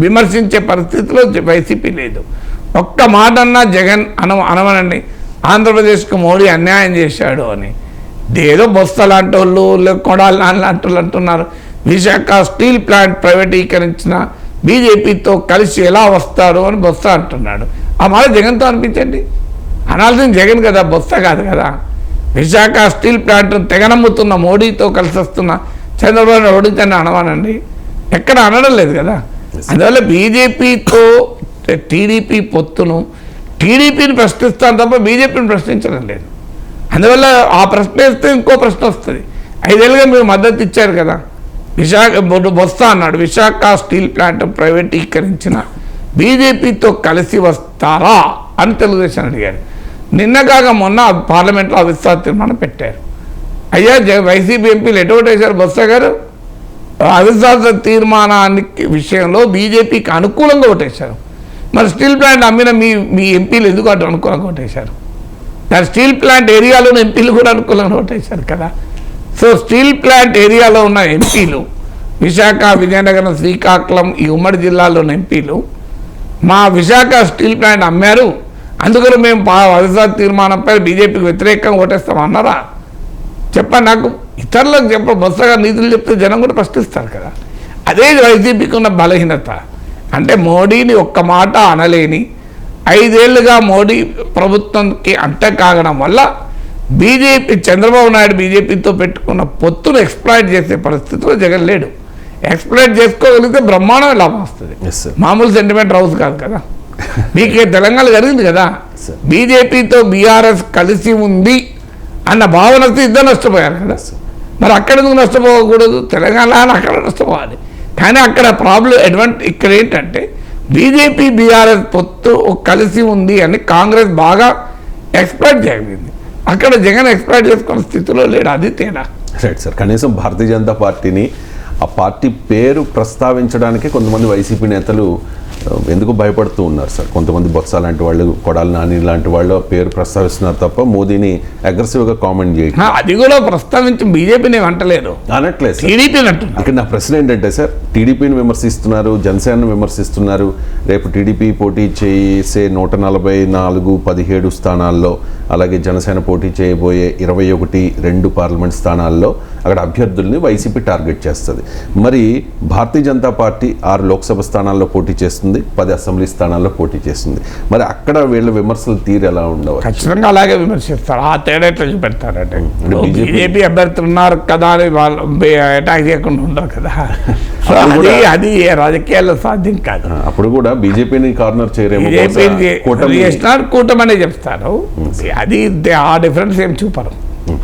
విమర్శించే పరిస్థితిలో వైసీపీ లేదు. ఒక్క మాట అన్నా జగన్ అనవనండి ఆంధ్రప్రదేశ్కు మోడీ అన్యాయం చేశాడు అని. ఏదో బొత్స లాంటి వాళ్ళు, కొడాలి లాంటి వాళ్ళు అంటున్నారు. విశాఖ స్టీల్ ప్లాంట్ ప్రైవేటీకరించిన బీజేపీతో కలిసి ఎలా వస్తారు అని బొత్స అంటున్నాడు. ఆ మాట జగన్తో అనిపించండి. అనాల్సింది జగన్ కదా, బొత్స కాదు కదా. విశాఖ స్టీల్ ప్లాంట్ తెగనమ్ముతున్న మోడీతో కలిసి వస్తున్న చంద్రబాబు ఓడించండి అనవానండి, ఎక్కడ అనడం లేదు కదా. అందువల్ల బీజేపీతో టీడీపీ పొత్తును, టీడీపీని ప్రశ్నిస్తాను తప్ప బీజేపీని ప్రశ్నించడం లేదు. అందువల్ల ఆ ప్రశ్న వేస్తే ఇంకో ప్రశ్న వస్తుంది. 5 ఏళ్ళుగా మీరు మద్దతు ఇచ్చారు కదా. బొత్స అన్నాడు విశాఖ స్టీల్ ప్లాంట్ ప్రైవేటీకరించిన బీజేపీతో కలిసి వస్తారా అని తెలుగుదేశం అడిగారు. నిన్నగాక మొన్న పార్లమెంట్లో అవిశ్వాస తీర్మానం పెట్టారు. అయ్యా వైసీపీ ఎంపీలు ఎటు ఓటేశారు? బొత్స గారు అవిశ్వాస తీర్మానానికి విషయంలో బీజేపీకి అనుకూలంగా ఓటేశారు. మరి స్టీల్ ప్లాంట్ అమ్మిన మీ ఎంపీలు ఎందుకు అటు అనుకూలంగా ఓటేశారు? దాని స్టీల్ ప్లాంట్ ఏరియాలో ఉన్న ఎంపీలు కూడా అనుకూలంగా ఓటేశారు కదా. సో స్టీల్ ప్లాంట్ ఏరియాలో ఉన్న ఎంపీలు, విశాఖ, విజయనగరం, శ్రీకాకుళం ఈ ఉమ్మడి జిల్లాలో ఉన్న ఎంపీలు మా విశాఖ స్టీల్ ప్లాంట్ అమ్మారు, అందుకని మేము అవిశ్వాస తీర్మానంపై బీజేపీకి వ్యతిరేకంగా ఓటేస్తామన్నారా? చెప్పండి నాకు. ఇతరులకు బొత్సగా నీతులు చెప్తే జనం కూడా ప్రశ్నిస్తారు కదా. అదే వైసీపీకి ఉన్న బలహీనత. అంటే మోడీని ఒక్క మాట అనలేని 5 ఏళ్ళుగా మోడీ ప్రభుత్వంకి అంటకాగడం వల్ల బీజేపీ, చంద్రబాబు నాయుడు బీజేపీతో పెట్టుకున్న పొత్తును ఎక్స్ప్లాయిట్ చేసే పరిస్థితిలో జగన్ లేడు. ఎక్స్ప్లాయిట్ చేసుకోగలిగితే బ్రహ్మాండమే లాభం వస్తుంది. మామూలు సెంటిమెంట్ రౌస్ కాదు కదా. మీకు తెలంగాణ జరిగింది కదా, బీజేపీతో బీఆర్ఎస్ కలిసి ఉంది అన్న భావనతో ఇద్దరు నష్టపోయారు కదా. మరి అక్కడ ఎందుకు నష్టపోకూడదు? తెలంగాణ అక్కడ నష్టపోవాలి. కానీ అక్కడ ప్రాబ్లం ఇక్కడ ఏంటంటే బీజేపీ బీఆర్ఎస్ పొత్తు కలిసి ఉంది అని కాంగ్రెస్ బాగా ఎక్స్ప్లాయిట్ చేయగలిగింది. అక్కడ జగన్ ఎక్స్ప్లాయిట్ చేసుకున్న స్థితిలో లేడు. అది తేడా. Right sir. కనీసం భారతీయ జనతా పార్టీని ఆ పార్టీ పేరు ప్రస్తావించడానికే కొంతమంది వైసీపీ నేతలు ఎందుకు భయపడుతూ ఉన్నారు సార్. కొంతమంది బొత్స లాంటి వాళ్ళు, కొడాలి నాని లాంటి వాళ్ళు పేరు ప్రస్తావిస్తున్నారు తప్ప మోదీని అగ్రెసివ్గా కామెంట్ చేయడం. అది కూడా ప్రస్తావించి బీజేపీని అంటలేదు, అనట్లేదు సార్. టీడీపీని అంటున్నారు. ఇక్కడ నా ప్రశ్న ఏంటంటే సార్, టీడీపీని విమర్శిస్తున్నారు, జనసేనను విమర్శిస్తున్నారు. రేపు టీడీపీ పోటీ చేసే 144, 17 స్థానాల్లో, అలాగే జనసేన పోటీ చేయబోయే 21, 2 పార్లమెంట్ స్థానాల్లో అక్కడ అభ్యర్థుల్ని వైసీపీ టార్గెట్ చేస్తుంది. మరి భారతీయ జనతా పార్టీ 6 లోక్సభ స్థానాల్లో పోటీ చేస్తుంది, 10 అసెంబ్లీ స్థానాల్లో పోటీ చేస్తుంది. మరి అక్కడ వీళ్ళ విమర్శలు తీరు ఎలా ఉండవచ్చు? ఖచ్చితంగా అలాగే విమర్శిస్తారు. ఆ తేడా ఎట్లా చూపెడతారంటే బీజేపీ అభ్యర్థులు ఉన్నారు కదా అని వాళ్ళు అటాక్ చేయకుండా ఉండరు కదా. అది రాజకీయాల్లో సాధ్యం కాదు. అప్పుడు కూడా బీజేపీని కార్నర్ చేయరేమో, కూటమనే చెప్తారు. అది ఆ డిఫరెన్స్ ఏం చూపరు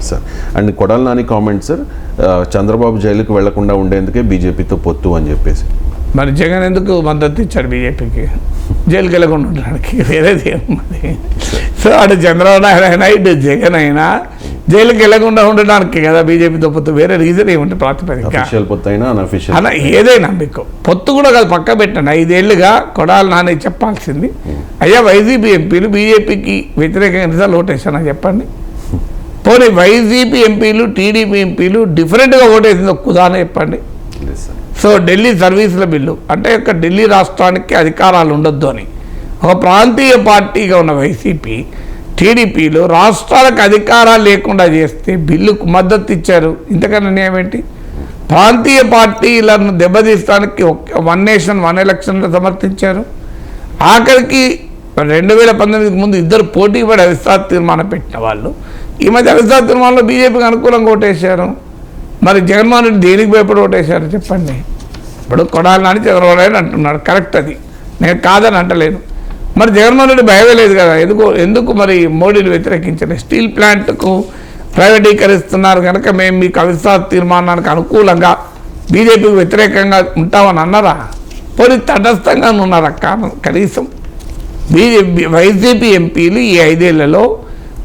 sir. And Kodali Nani comment sir, Chandrababu జైలుకు వెళ్లకుండా ఉండేందుకే బీజేపీతో పొత్తు అని చెప్పేసి. మరి జగన్ ఎందుకు మద్దతు ఇచ్చాడు బీజేపీకి? జైలుకి వెళ్ళకుండా ఉండడానికి వేరేది ఏమున్నది? సో అటు చంద్రబాబు నాయుడు అయినా ఇటు జగన్ అయినా జైలుకి వెళ్ళకుండా ఉండడానికి కదా బీజేపీతో పొత్తు. వేరే రీజన్ ఏముంటే ప్రాతిపదిక అలా ఏదైనా మీకు పొత్తు కూడా కాదు, పక్క పెట్టండి. 5 ఏళ్లుగా కొడాలి నాని చెప్పాల్సింది, అయ్యా వైసీపీ ఎంపీలు బీజేపీకి వ్యతిరేకంగా ఓటేసానా చెప్పండి. పోనీ వైసీపీ ఎంపీలు టీడీపీ ఎంపీలు డిఫరెంట్గా ఓటేసింది ఒక ఉదాహరణ చెప్పండి. సో ఢిల్లీ సర్వీసుల బిల్లు అంటే ఒక ఢిల్లీ రాష్ట్రానికి అధికారాలు ఉండొద్దు అని ఒక ప్రాంతీయ పార్టీగా ఉన్న వైసీపీ టీడీపీలు రాష్ట్రాలకు అధికారాలు లేకుండా చేస్తే బిల్లుకు మద్దతు ఇచ్చారు. ఇంతకన్నా న్యాయం ఏంటి? ప్రాంతీయ పార్టీలను దెబ్బతీస్తానికి 1 నేషన్ 1 ఎలక్షన్లో సమర్థించారు. ఆఖరికి 2019 ముందు 2 పోటీ పడి అవిశ్వాస తీర్మానం పెట్టిన వాళ్ళు ఈ మధ్య అవిశ్వాస తీర్మానంలో బీజేపీకి అనుకూలంగా ఓటేశారు. మరి జగన్మోహన్ రెడ్డి దేనికి భయపడి ఓటేశారు చెప్పండి? ఇప్పుడు కొడాలి నాని చంద్రబాబు నాయుడు అంటున్నాడు, కరెక్ట్, అది నేను కాదని అంటలేను. మరి జగన్మోహన్ రెడ్డి భయమే లేదు కదా, ఎందుకు మరి మోడీని వ్యతిరేకించలేదు? స్టీల్ ప్లాంట్కు ప్రైవేటీకరిస్తున్నారు కనుక మేము మీకు అవిశ్వాస తీర్మానానికి అనుకూలంగా బీజేపీకి వ్యతిరేకంగా ఉంటామని అన్నారా? పోనీ తటస్థంగా ఉన్నారా? కనీసం వైసీపీ ఎంపీలు ఈ 5 ఏళ్లలో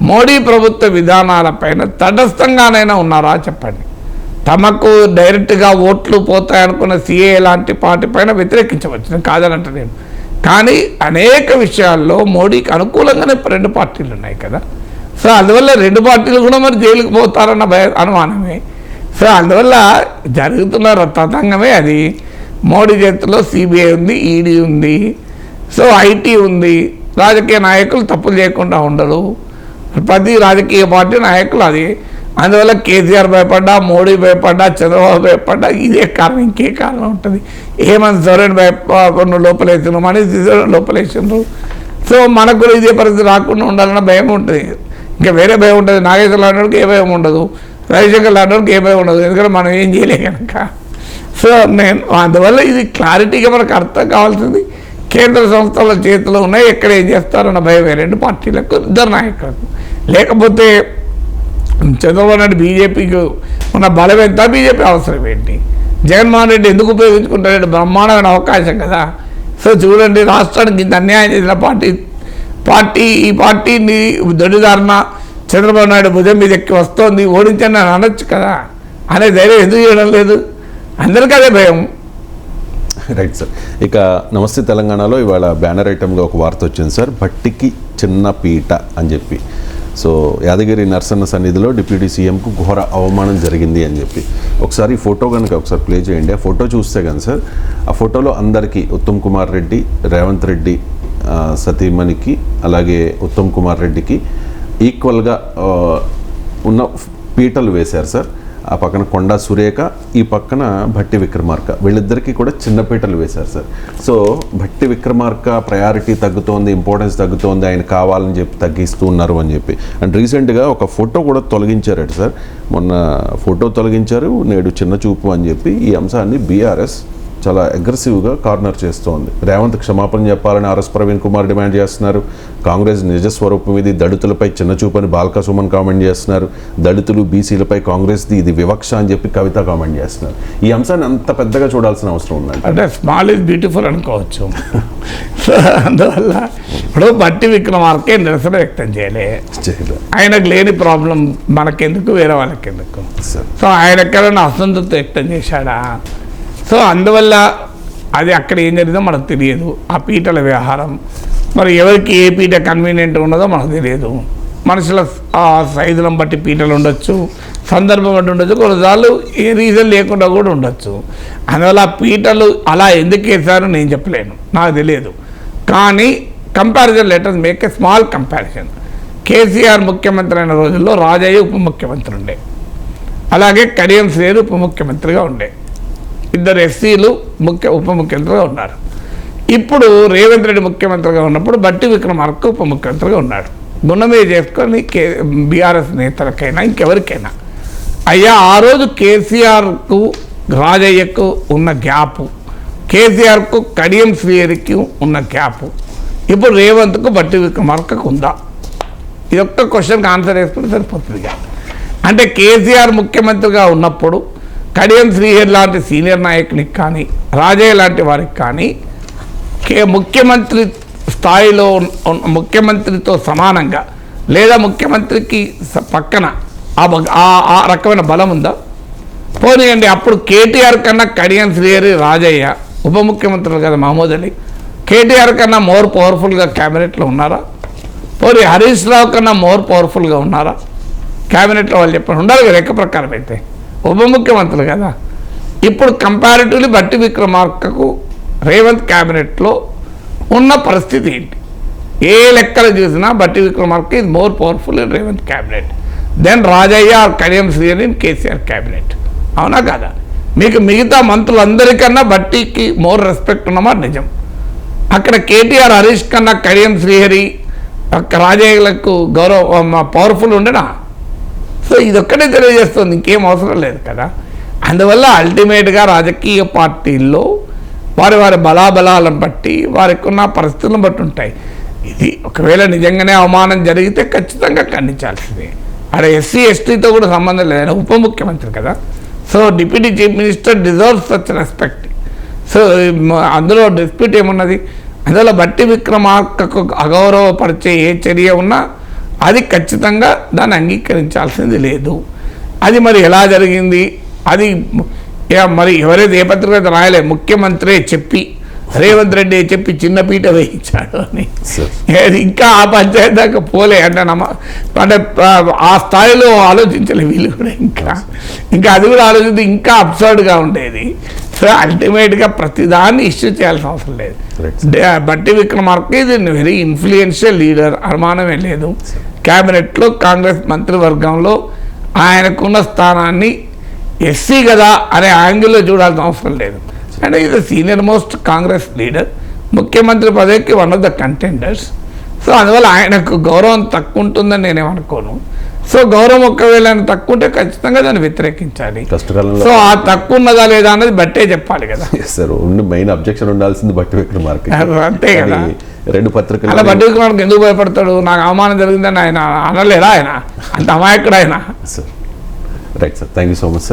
మోడీ ప్రభుత్వ విధానాలపైన తటస్థంగానైనా ఉన్నారా చెప్పండి. తమకు డైరెక్ట్గా ఓట్లు పోతాయనుకున్న సిఏ లాంటి పార్టీ పైన వ్యతిరేకించవచ్చు, నేను కాదనంట నేను. కానీ అనేక విషయాల్లో మోడీకి అనుకూలంగానే 2 పార్టీలు ఉన్నాయి కదా. సో అందువల్ల 2 పార్టీలు కూడా మరి జైలుకు పోతారన్న అనుమానమే. సో అందువల్ల జరుగుతున్న తతంగమే అది. మోడీ చేతిలో సిబిఐ ఉంది, ఈడీ ఉంది, సో ఐటీ ఉంది. రాజకీయ నాయకులు తప్పులు చేయకుండా ఉండరు, ప్రతి రాజకీయ పార్టీ నాయకులు అది. అందువల్ల కేసీఆర్ భయపడ్డా, మోడీ భయపడ్డా, చంద్రబాబు భయపడ్డా ఇదే కారణం, ఇంకే కారణం ఉంటుంది. హేమంత్ సోరెన్ భయపడిన లోపలేసిండ్రు, మనీష్ సిసోడిని లోపలేసిండ్రు. సో మనకు కూడా ఇదే పరిస్థితి రాకుండా ఉండాలన్న భయం ఉంటుంది. ఇంకా వేరే భయం ఉంటుంది. నాగేశ్వర లాంటి ఏ భయం ఉండదు, రవిశంకర్ లాంటి ఏ భయం ఉండదు, ఎందుకంటే మనం ఏం చేయలే కనుక. సో నేను అందువల్ల ఇది క్లారిటీగా మనకు అర్థం కావాల్సింది. కేంద్ర సంస్థల చేతిలో ఉన్నాయి, ఎక్కడ ఏం చేస్తారన్న భయం 2 పార్టీలకు, 2 నాయకులకు. లేకపోతే చంద్రబాబు నాయుడు బీజేపీకి ఉన్న బలం ఎంత, బీజేపీ అవసరం ఏంటి, జగన్మోహన్ రెడ్డి ఎందుకు ఉపయోగించుకుంటాడు? బ్రహ్మాండమైన అవకాశం కదా. సో చూడండి, రాష్ట్రానికి ఇంత అన్యాయం చేసిన ఈ పార్టీని దొడిదారిన చంద్రబాబు నాయుడు భుజం మీద ఎక్కి వస్తోంది, ఓడించండి అని అనొచ్చు కదా. అనే ధైర్యం ఎందుకు చేయడం లేదు? అందరికీ అదే భయం. Right sir. ఇక నమస్తే తెలంగాణలో ఇవాళ బ్యానర్ ఐటమ్గా ఒక వార్త వచ్చింది సార్, భట్టికి చిన్న పీట అని చెప్పి. సో యాదగిరి నరసన్న సన్నిధిలో డిప్యూటీ సీఎంకు ఘోర అవమానం జరిగింది అని చెప్పి. ఒకసారి ఈ ఫోటో కనుక ఒకసారి ప్లే చేయండి. ఆ ఫోటో చూస్తే కానీ సార్, ఆ ఫోటోలో అందరికీ ఉత్తమ్ కుమార్ రెడ్డి, రేవంత్ రెడ్డి సతీమణికి, అలాగే ఉత్తమ్ కుమార్ రెడ్డికి ఈక్వల్గా ఉన్న పీటలు వేశారు సార్. ఆ పక్కన కొండా సురేఖ, ఈ పక్కన భట్టి విక్రమార్క, వీళ్ళిద్దరికీ కూడా చిన్న పీటలు వేశారు sir. So Bhatti Vikramarka priority తగ్గుతోంది, ఇంపార్టెన్స్ తగ్గుతోంది, ఆయన కావాలని చెప్పి తగ్గిస్తూ ఉన్నారు అని చెప్పి. అండ్ రీసెంట్గా ఒక ఫోటో కూడా తొలగించారట సార్. మొన్న ఫోటో తొలగించారు, నేడు చిన్న చూపు అని చెప్పి. ఈ అంశాన్ని బీఆర్ఎస్ చాలా అగ్రెసివ్గా కార్నర్ చేస్తోంది. రేవంత్ క్షమాపణ చెప్పాలని ఆర్ఎస్ ప్రవీణ్ కుమార్ డిమాండ్ చేస్తున్నారు. కాంగ్రెస్ నిజస్వరూపం ఇది, దళితులపై చిన్న చూపని బాల్క సుమన్ కామెంట్ చేస్తున్నారు. దళితులు బీసీలపై కాంగ్రెస్ది ఇది వివక్ష అని చెప్పి కవిత కామెంట్ చేస్తున్నారు. ఈ అంశాన్ని అంత పెద్దగా చూడాల్సిన అవసరం ఉందండి. అంటే స్మాల్ ఈజ్ బ్యూటిఫుల్ అనుకోవచ్చు. అందువల్ల ఇప్పుడు భట్టి విక్రమార్కే నిరసన వ్యక్తం చేయలే, ఆయనకు లేని ప్రాబ్లం మనకెందుకు, వేరే వాళ్ళకి ఎందుకు? సో ఆయన ఎక్కడైనా అసంతృప్తి వ్యక్తం చేశాడా? సో అందువల్ల అది అక్కడ ఏం జరిగిందో మనకు తెలియదు. ఆ పీటల వ్యవహారం మరి ఎవరికి ఏ పీట కన్వీనియంట్ ఉన్నదో మనకు తెలియదు. మనుషుల ఆ సైజులను బట్టి పీటలు ఉండొచ్చు, సందర్భం బట్టి ఉండొచ్చు, కొన్నిసార్లు ఏ రీజన్ లేకుండా కూడా ఉండొచ్చు. అందువల్ల ఆ పీటలు అలా ఎందుకు వేశారో నేను చెప్పలేను, నాకు తెలియదు. కానీ comparison letters make a small comparison. KCR ముఖ్యమంత్రి అయిన రోజుల్లో రాజయ్య ఉప ముఖ్యమంత్రి ఉండే, అలాగే కడియం శ్రీహరి ఉప ముఖ్యమంత్రిగా ఉండే, ఇద్దరు ఎస్సీలు ఉప ముఖ్యమంత్రిగా ఉన్నారు. ఇప్పుడు రేవంత్ రెడ్డి ముఖ్యమంత్రిగా ఉన్నప్పుడు బట్టి విక్రమార్క ఉప ముఖ్యమంత్రిగా ఉన్నాడు. గుణమే చేసుకొని బీఆర్ఎస్ నేతలకైనా ఇంకెవరికైనా అయ్యా ఆ రోజు కేసీఆర్కు రాజయ్యకు ఉన్న గ్యాపు, కేసీఆర్కు కడియం శ్రీహరికి ఉన్న గ్యాపు ఇప్పుడు రేవంత్కు బట్టి విక్రమార్కకు ఉందా? ఇది ఒక్క క్వశ్చన్కి ఆన్సర్ వేసుకుంటే సరిపోతుంది. అంటే కేసీఆర్ ముఖ్యమంత్రిగా ఉన్నప్పుడు కడియం శ్రీహరి లాంటి సీనియర్ నాయకునికి కానీ రాజయ్య లాంటి వారికి కానీ ముఖ్యమంత్రి స్థాయిలో ముఖ్యమంత్రితో సమానంగా లేదా ముఖ్యమంత్రికి పక్కన ఆ రకమైన బలం ఉందా? పోనీయండి, అప్పుడు కేటీఆర్ కన్నా కడియం శ్రీహరి రాజయ్య ఉప ముఖ్యమంత్రులు కదా మహమూద్ అలీ, కేటీఆర్ కన్నా మోర్ పవర్ఫుల్గా క్యాబినెట్లో ఉన్నారా? పోనీ హరీష్ రావు కన్నా మోర్ పవర్ఫుల్గా ఉన్నారా క్యాబినెట్లో? వాళ్ళు చెప్పండి, ఉండాలి కదా లెక్క ప్రకారం అయితే, ఉప ముఖ్యమంత్రులు కదా. ఇప్పుడు కంపారిటివ్లీ బట్టి విక్రమార్కకు రేవంత్ క్యాబినెట్లో ఉన్న పరిస్థితి ఏంటి? ఏ లెక్కలు చూసినా Bhatti Vikramarka is more powerful in Revanth cabinet than Rajaiah or Kadiyam Srihari in KCR cabinet. అవునా కదా? మీకు మిగతా మంత్రులందరికన్నా బట్టికి మోర్ రెస్పెక్ట్ ఉన్నమాట నిజం. అక్కడ కేటీఆర్ హరీష్ కన్నా కడియం శ్రీహరి రాజయ్యలకు గౌరవం పవర్ఫుల్ ఉండేనా? సో ఇదొక్కటే తెలియజేస్తుంది, ఇంకేం అవసరం లేదు కదా. అందువల్ల అల్టిమేట్గా రాజకీయ పార్టీల్లో వారి వారి బలాబలాలను బట్టి వారికి ఉన్న పరిస్థితులను బట్టి ఉంటాయి. ఇది ఒకవేళ నిజంగానే అవమానం జరిగితే ఖచ్చితంగా ఖండించాల్సిందే. అక్కడ ఎస్సీ ఎస్టీతో కూడా సంబంధం లేదు, ఆయన ఉప ముఖ్యమంత్రి కదా. So deputy chief minister deserves such respect. So అందులో డిస్ప్యూట్ ఏమున్నది? అందులో బట్టి విక్రమార్కకు అగౌరవపరిచే ఏ చర్య ఉన్నా అది ఖచ్చితంగా దాన్ని అంగీకరించాల్సింది లేదు. అది మరి ఎలా జరిగింది? అది మరి ఎవరైతే ఏ పత్రిక రాయలే, ముఖ్యమంత్రి చెప్పి రేవంత్ రెడ్డి చెప్పి చిన్న పీట వేయించాడు అని. ఇంకా ఆ పంచాయతీ దాకా పోలే అంటే అంటే ఆ స్థాయిలో ఆలోచించలే వీళ్ళు కూడా. ఇంకా అది కూడా ఆలోచిస్తే ఇంకా అబ్సర్డ్గా ఉండేది. సో అల్టిమేట్గా ప్రతిదాన్ని ఇష్యూ చేయాల్సిన అవసరం లేదు. బట్టి విక్రమార్క ఇది వెరీ ఇన్ఫ్లుయెన్షియల్ లీడర్, అనుమానమే లేదు. క్యాబినెట్లో కాంగ్రెస్ మంత్రివర్గంలో ఆయనకున్న స్థానాన్ని ఎస్సీ కదా అనే యాంగిల్లో చూడాల్సిన అవసరం లేదు. And is the senior most Congress leader, ముఖ్యమంత్రి పదవికి one of the contenders. So అందువల్ల ఆయనకు గౌరవం తక్కువ ఉంటుందని నేనేమనుకోను. సో గౌరవం ఒకవేళ తక్కువ ఉంటే ఖచ్చితంగా దాన్ని వ్యతిరేకించాలి. సో ఆ తక్కువ ఉన్నదా లేదా అన్నది బట్టే చెప్పాలి కదా. మెయిన్ అబ్జెక్షన్ ఉండాల్సింది బట్టి విక్రమార్క, అంతే కదా. రెండు పత్రికలు అలా బట్టి విక్రమార్క ఎందుకు భయపడతాడు? నాకు అవమానం జరిగిందని ఆయన అనలేదా? ఆయన అంత అమాయకుడు ఆయన. Right sir, thank you so much sir.